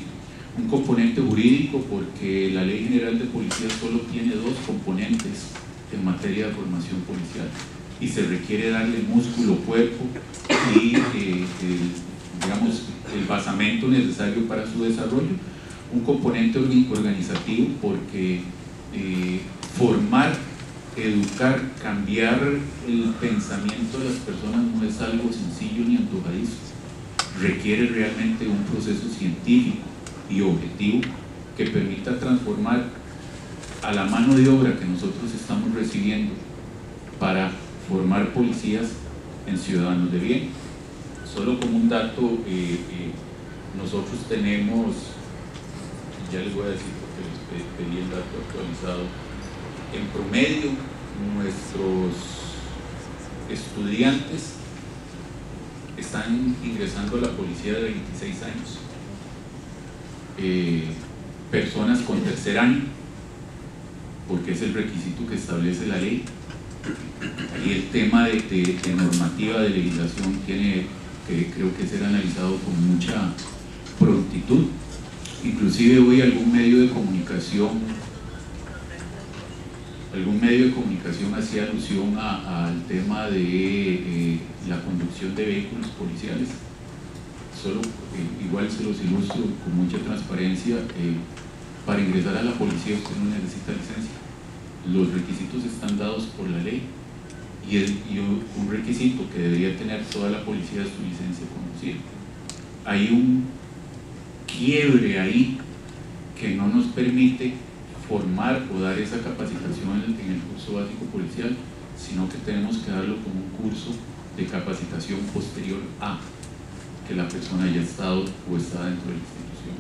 Un componente jurídico, porque la Ley General de Policía solo tiene 2 componentes en materia de formación policial, y se requiere darle músculo, cuerpo y digamos, el basamento necesario para su desarrollo. Un componente organizativo, porque formar, educar, cambiar el pensamiento de las personas no es algo sencillo ni antojadizo. Requiere realmente un proceso científico y objetivo que permita transformar a la mano de obra que nosotros estamos recibiendo para formar policías en ciudadanos de bien. Solo como un dato, nosotros tenemos, ya les voy a decir porque les pedí el dato actualizado, en promedio nuestros estudiantes están ingresando a la policía de 26 años, personas con tercer año, porque es el requisito que establece la ley. Ahí el tema de normativa, de legislación, tiene que, creo que, ser analizado con mucha prontitud. Inclusive hoy algún medio de comunicación hacía alusión al tema de la conducción de vehículos policiales. Solo, igual se los ilustro con mucha transparencia, para ingresar a la policía usted no necesita licencia. Los requisitos están dados por la ley y un requisito que debería tener toda la policía es su licencia de conducir. Hay un quiebre ahí que no nos permite formar o dar esa capacitación en el curso básico policial, sino que tenemos que darlo como un curso de capacitación posterior a que la persona haya estado o está dentro de la institución.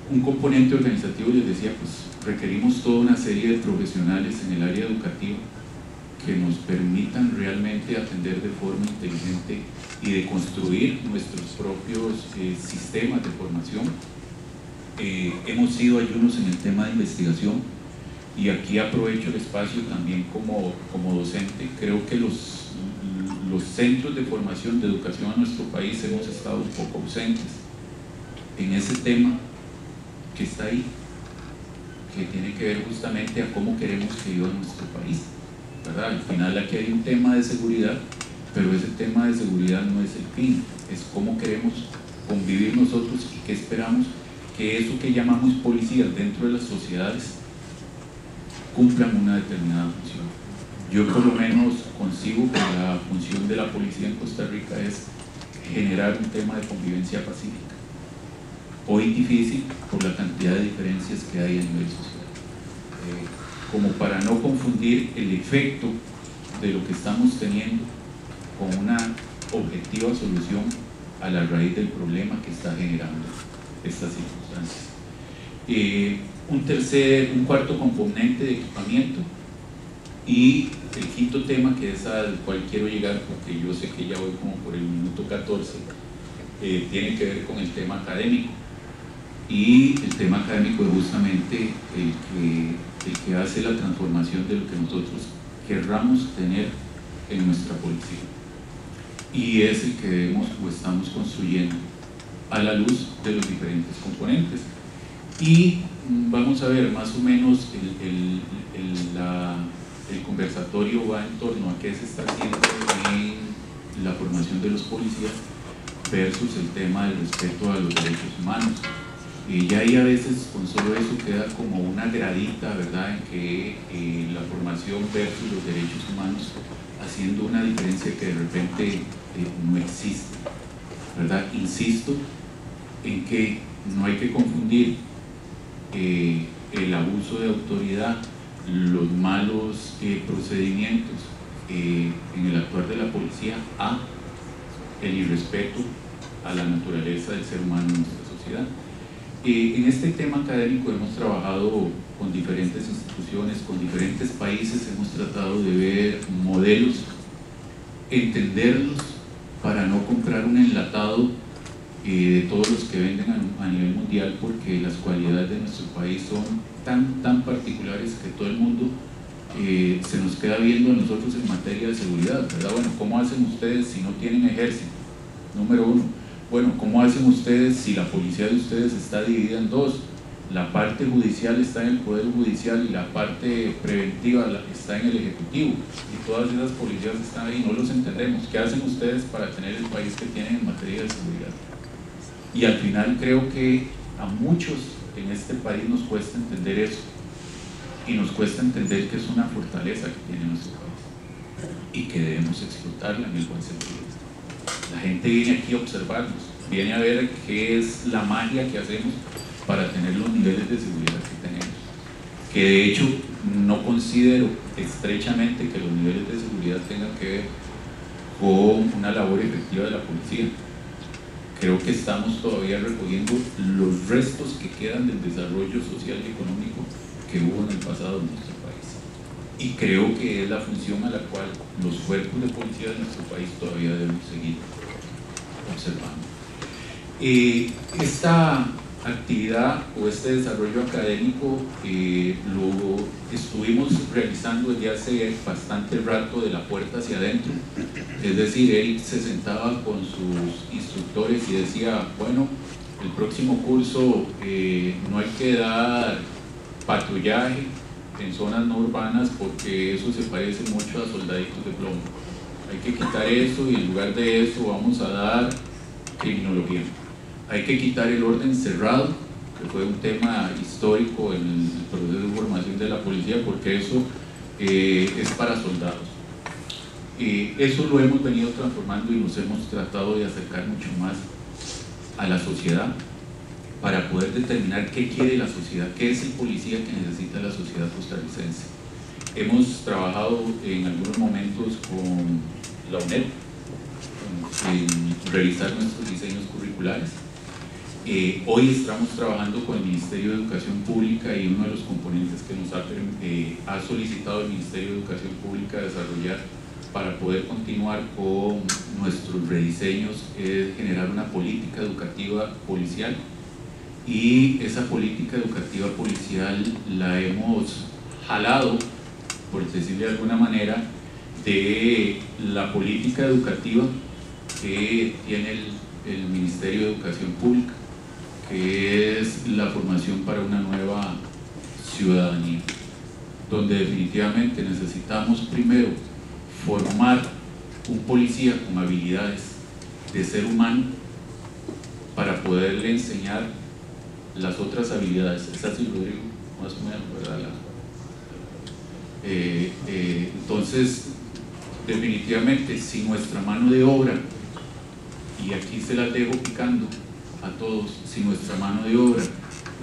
Un componente organizativo, les decía, pues requerimos toda una serie de profesionales en el área educativa que nos permitan realmente atender de forma inteligente y de construir nuestros propios sistemas de formación. Hemos sido ayunos en el tema de investigación, y aquí aprovecho el espacio también como docente. Creo que los centros de formación de educación en nuestro país hemos estado un poco ausentes en ese tema que está ahí, que tiene que ver justamente a cómo queremos que viva nuestro país, ¿verdad? Al final aquí hay un tema de seguridad, pero ese tema de seguridad no es el fin, es cómo queremos convivir nosotros y qué esperamos que eso que llamamos policías dentro de las sociedades cumplan una determinada función. Yo por lo menos concibo que la función de la policía en Costa Rica es generar un tema de convivencia pacífica. Hoy difícil por la cantidad de diferencias que hay a nivel social. Como para no confundir el efecto de lo que estamos teniendo con una objetiva solución a la raíz del problema que está generando estas circunstancias. Un cuarto componente de equipamiento, y el quinto tema, que es al cual quiero llegar porque yo sé que ya voy como por el minuto 14, tiene que ver con el tema académico. Y el tema académico es justamente el que hace la transformación de lo que nosotros querramos tener en nuestra policía, y es el que debemos o estamos construyendo a la luz de los diferentes componentes. Y vamos a ver más o menos el conversatorio va en torno a qué se está haciendo en la formación de los policías versus el tema del respeto a los derechos humanos. Y ya ahí a veces con solo eso queda como una gradita, ¿verdad?, en que la formación versus los derechos humanos, haciendo una diferencia que de repente no existe, ¿verdad? Insisto en que no hay que confundir el abuso de autoridad, los malos procedimientos en el actuar de la policía a el irrespeto a la naturaleza del ser humano en nuestra sociedad. En este tema académico hemos trabajado con diferentes instituciones, con diferentes países, hemos tratado de ver modelos, entenderlos para no comprar un enlatado de todos los que venden a nivel mundial, porque las cualidades de nuestro país son tan particulares que todo el mundo se nos queda viendo a nosotros en materia de seguridad, ¿verdad? Bueno, ¿cómo hacen ustedes si no tienen ejército? Número uno. Bueno, ¿cómo hacen ustedes si la policía de ustedes está dividida en dos? La parte judicial está en el Poder Judicial y la parte preventiva está en el Ejecutivo, y todas esas policías están ahí, no los entendemos. ¿Qué hacen ustedes para tener el país que tienen en materia de seguridad? Y al final creo que a muchos en este país nos cuesta entender eso, y nos cuesta entender que es una fortaleza que tiene nuestro país y que debemos explotarla en el buen sentido. La gente viene aquí a observarnos, viene a ver qué es la magia que hacemos para tener los niveles de seguridad que tenemos, que de hecho no considero estrechamente que los niveles de seguridad tengan que ver con una labor efectiva de la policía. Creo que estamos todavía recogiendo los restos que quedan del desarrollo social y económico que hubo en el pasado en nuestro país, y creo que es la función a la cual los cuerpos de policía de nuestro país todavía deben seguir observando. Esta actividad o este desarrollo académico lo estuvimos realizando desde hace bastante rato, de la puerta hacia adentro. Es decir, él se sentaba con sus instructores y decía, bueno, el próximo curso no hay que dar patrullaje en zonas no urbanas porque eso se parece mucho a soldaditos de plomo. Hay que quitar eso, y en lugar de eso vamos a dar criminología. Hay que quitar el orden cerrado, que fue un tema histórico en el proceso de formación de la policía, porque eso es para soldados. Eso lo hemos venido transformando y nos hemos tratado de acercar mucho más a la sociedad para poder determinar qué quiere la sociedad, qué es el policía que necesita la sociedad costarricense. Hemos trabajado en algunos momentos con la UNED en revisar nuestros diseños curriculares. Hoy estamos trabajando con el Ministerio de Educación Pública, y uno de los componentes que nos ha solicitado el Ministerio de Educación Pública desarrollar para poder continuar con nuestros rediseños es generar una política educativa policial, y esa política educativa policial la hemos jalado, por decirle de alguna manera, de la política educativa que tiene el Ministerio de Educación Pública, que es la formación para una nueva ciudadanía, donde definitivamente necesitamos primero formar un policía con habilidades de ser humano para poderle enseñar las otras habilidades. Es así, Rodrigo, más o menos, ¿verdad? Entonces, definitivamente, si nuestra mano de obra, y aquí se las dejo picando a todos, si nuestra mano de obra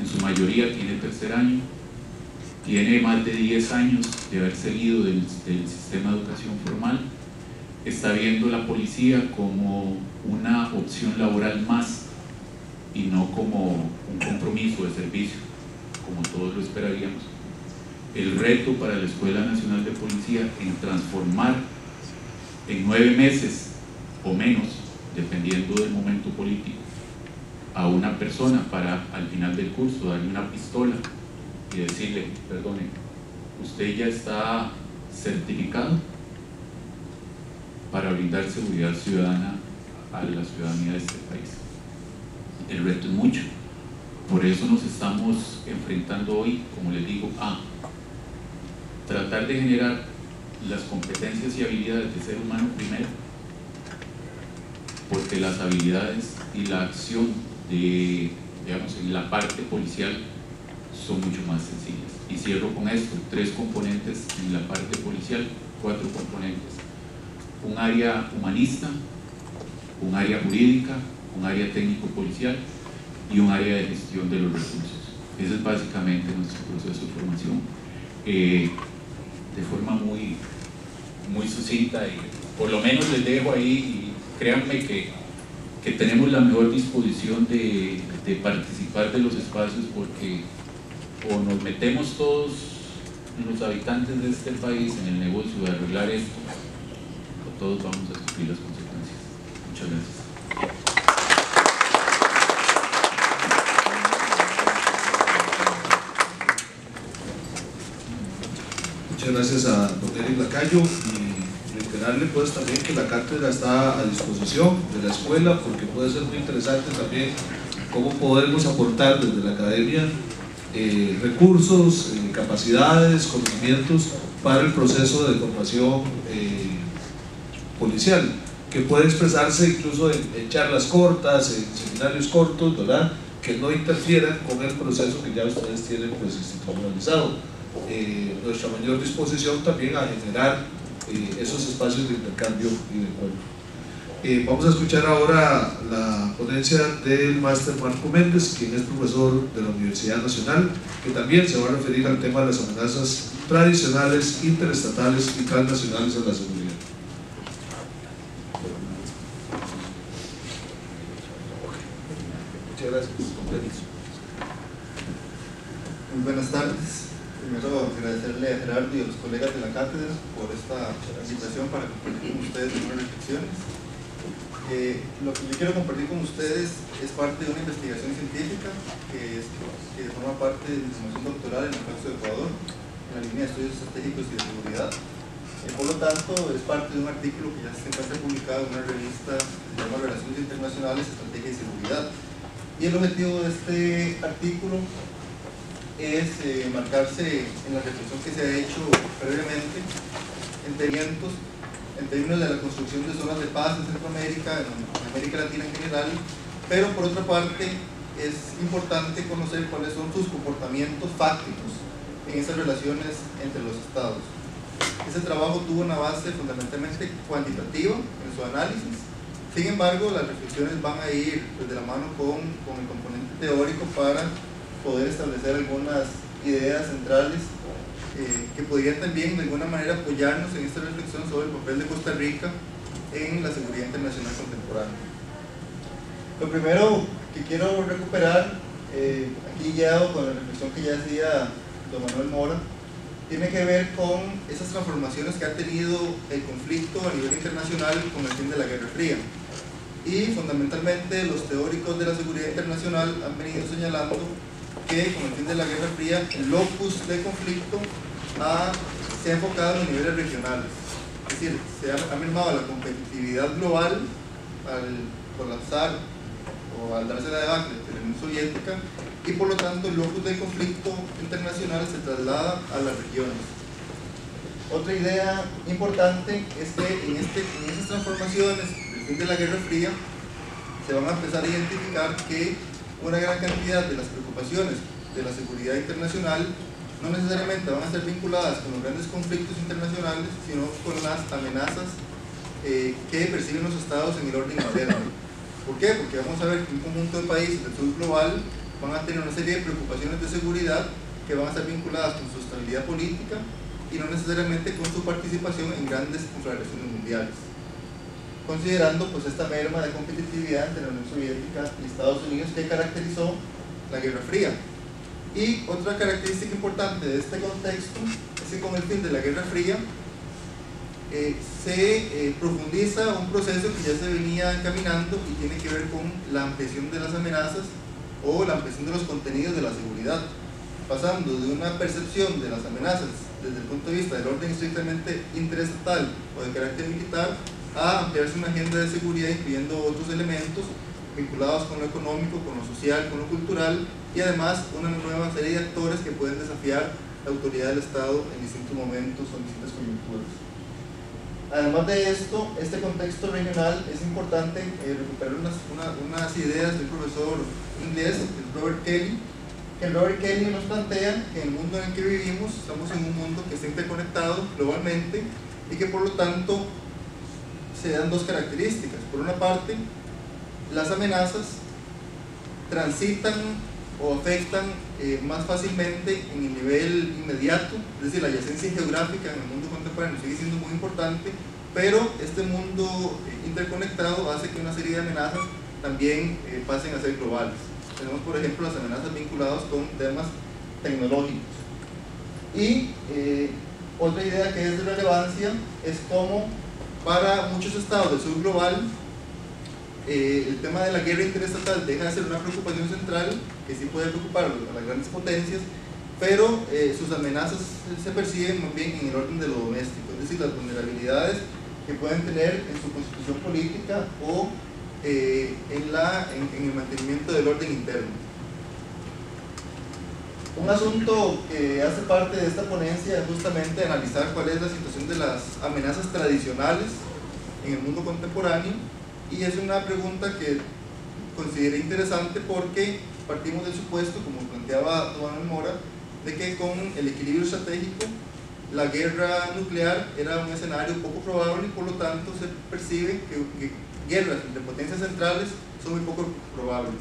en su mayoría tiene tercer año, tiene más de 10 años de haber salido del sistema de educación formal, está viendo la policía como una opción laboral más y no como un compromiso de servicio, como todos lo esperaríamos. El reto para la Escuela Nacional de Policía en transformar en 9 meses o menos, dependiendo del momento político, a una persona para al final del curso darle una pistola y decirle, perdone, usted ya está certificado para brindar seguridad ciudadana a la ciudadanía de este país. El reto es mucho, por eso nos estamos enfrentando hoy, como les digo, a tratar de generar las competencias y habilidades de ser humano primero, porque las habilidades y la acción de, digamos, en la parte policial son mucho más sencillas. Y cierro con esto: 3 componentes en la parte policial, 4 componentes: un área humanista, un área jurídica, un área técnico policial y un área de gestión de los recursos. Ese es básicamente nuestro proceso de formación, de forma muy sucinta, y por lo menos les dejo ahí, y créanme que tenemos la mejor disposición de participar de los espacios, porque o nos metemos todos los habitantes de este país en el negocio de arreglar esto, o todos vamos a sufrir las consecuencias. Muchas gracias. Muchas gracias a don Eric Lacayo, y reiterarle pues también que la cátedra está a disposición de la escuela, porque puede ser muy interesante también cómo podemos aportar desde la academia recursos, capacidades, conocimientos para el proceso de formación policial, que puede expresarse incluso en charlas cortas, en seminarios cortos, ¿verdad?, que no interfieran con el proceso que ya ustedes tienen pues institucionalizado. Nuestra mayor disposición también a generar esos espacios de intercambio y de encuentro. Vamos a escuchar ahora la ponencia del máster Marco Méndez, quien es profesor de la Universidad Nacional, que también se va a referir al tema de las amenazas tradicionales, interestatales y transnacionales a la seguridad. Muchas gracias. Muy buenas tardes. Primero agradecerle a Gerardo y a los colegas de la cátedra por esta invitación para compartir con ustedes unas reflexiones. Lo que yo quiero compartir con ustedes es parte de una investigación científica que forma parte de mi formación doctoral en el campus de Ecuador, en la línea de estudios estratégicos y de seguridad. Por lo tanto, es parte de un artículo que ya se encuentra publicado en una revista que se llama Relaciones Internacionales, Estrategia y Seguridad. Y el objetivo de este artículo es marcarse en la reflexión que se ha hecho previamente en términos de la construcción de zonas de paz en Centroamérica, en América Latina en general, pero por otra parte es importante conocer cuáles son sus comportamientos fácticos en esas relaciones entre los estados. Ese trabajo tuvo una base fundamentalmente cuantitativa en su análisis. Sin embargo, las reflexiones van a ir de la mano con el componente teórico para poder establecer algunas ideas centrales que podrían también de alguna manera apoyarnos en esta reflexión sobre el papel de Costa Rica en la seguridad internacional contemporánea. Lo primero que quiero recuperar, aquí guiado con la reflexión que ya hacía don Manuel Mora, tiene que ver con esas transformaciones que ha tenido el conflicto a nivel internacional con el fin de la Guerra Fría. Y fundamentalmente los teóricos de la seguridad internacional han venido señalando que con el fin de la Guerra Fría el locus de conflicto se ha enfocado en niveles regionales, es decir, se ha mermado la competitividad global al colapsar o al darse la debacle de la Unión Soviética, y por lo tanto el locus de conflicto internacional se traslada a las regiones. Otra idea importante es que en esas transformaciones del fin de la Guerra Fría se van a empezar a identificar que una gran cantidad de las preocupaciones de la seguridad internacional no necesariamente van a ser vinculadas con los grandes conflictos internacionales, sino con las amenazas que perciben los estados en el orden interno. ¿Por qué? Porque vamos a ver que un conjunto de países del sur global van a tener una serie de preocupaciones de seguridad que van a estar vinculadas con su estabilidad política y no necesariamente con su participación en grandes conflagraciones mundiales, considerando pues esta merma de competitividad entre la Unión Soviética y Estados Unidos que caracterizó la Guerra Fría. Y otra característica importante de este contexto es que con el fin de la Guerra Fría se profundiza un proceso que ya se venía encaminando y tiene que ver con la ampliación de las amenazas o la ampliación de los contenidos de la seguridad, pasando de una percepción de las amenazas desde el punto de vista del orden estrictamente interestatal o de carácter militar a ampliarse una agenda de seguridad incluyendo otros elementos vinculados con lo económico, con lo social, con lo cultural, y además una nueva serie de actores que pueden desafiar la autoridad del Estado en distintos momentos o en distintas coyunturas. Además de esto, este contexto regional es importante recuperar unas ideas del profesor inglés, Robert Kelly, que Robert Kelly nos plantea que en el mundo en el que vivimos estamos en un mundo que está interconectado globalmente y que por lo tanto se dan dos características. Por una parte, las amenazas transitan o afectan más fácilmente en el nivel inmediato, es decir, la adyacencia geográfica en el mundo contemporáneo sigue siendo muy importante, pero este mundo interconectado hace que una serie de amenazas también pasen a ser globales. Tenemos, por ejemplo, las amenazas vinculadas con temas tecnológicos. Y otra idea que es de relevancia es cómo para muchos estados del sur global el tema de la guerra interestatal deja de ser una preocupación central que sí puede preocupar a las grandes potencias, pero sus amenazas se perciben más bien en el orden de lo doméstico, es decir, las vulnerabilidades que pueden tener en su constitución política o en el mantenimiento del orden interno. Un asunto que hace parte de esta ponencia es justamente analizar cuál es la situación de las amenazas tradicionales en el mundo contemporáneo, y es una pregunta que consideré interesante porque partimos del supuesto, como planteaba don Manuel Mora, de que con el equilibrio estratégico la guerra nuclear era un escenario poco probable, y por lo tanto se percibe que guerras entre potencias centrales son muy poco probables.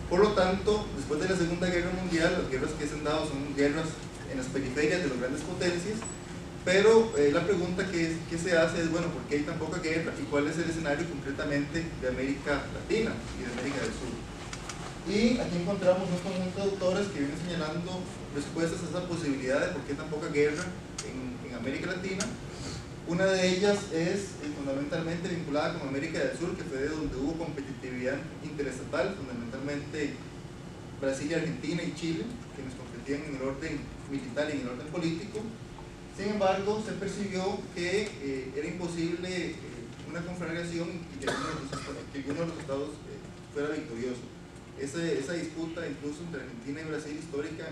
Por lo tanto, después de la Segunda Guerra Mundial, las guerras que se han dado son guerras en las periferias de las grandes potencias, pero la pregunta que se hace es, bueno, ¿por qué hay tan poca guerra y cuál es el escenario concretamente de América Latina y de América del Sur? Y aquí encontramos un conjunto de autores que vienen señalando respuestas a esa posibilidad de por qué tan poca guerra en América Latina. Una de ellas es fundamentalmente vinculada con América del Sur, que fue de donde hubo competitividad interestatal, fundamentalmente Brasil y Argentina y Chile, quienes competían en el orden militar y en el orden político. Sin embargo, se percibió que era imposible una conflagración y que alguno de los estados fuera victorioso. Esa disputa, incluso entre Argentina y Brasil, histórica,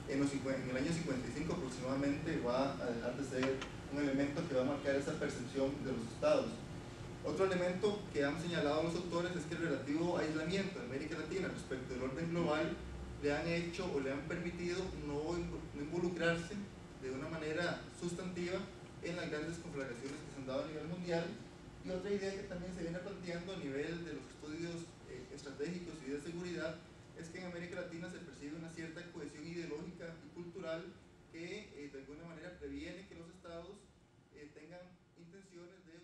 en el año 55 aproximadamente, va a dejar de ser un elemento que va a marcar esa percepción de los estados. Otro elemento que han señalado los autores es que el relativo aislamiento de América Latina respecto del orden global le han hecho o le han permitido no involucrarse de una manera sustantiva en las grandes conflagraciones que se han dado a nivel mundial. Y otra idea que también se viene planteando a nivel de los estudios estratégicos y de seguridad es que en América Latina se percibe una cierta cohesión ideológica y cultural que de alguna manera previene que los estados tengan intenciones de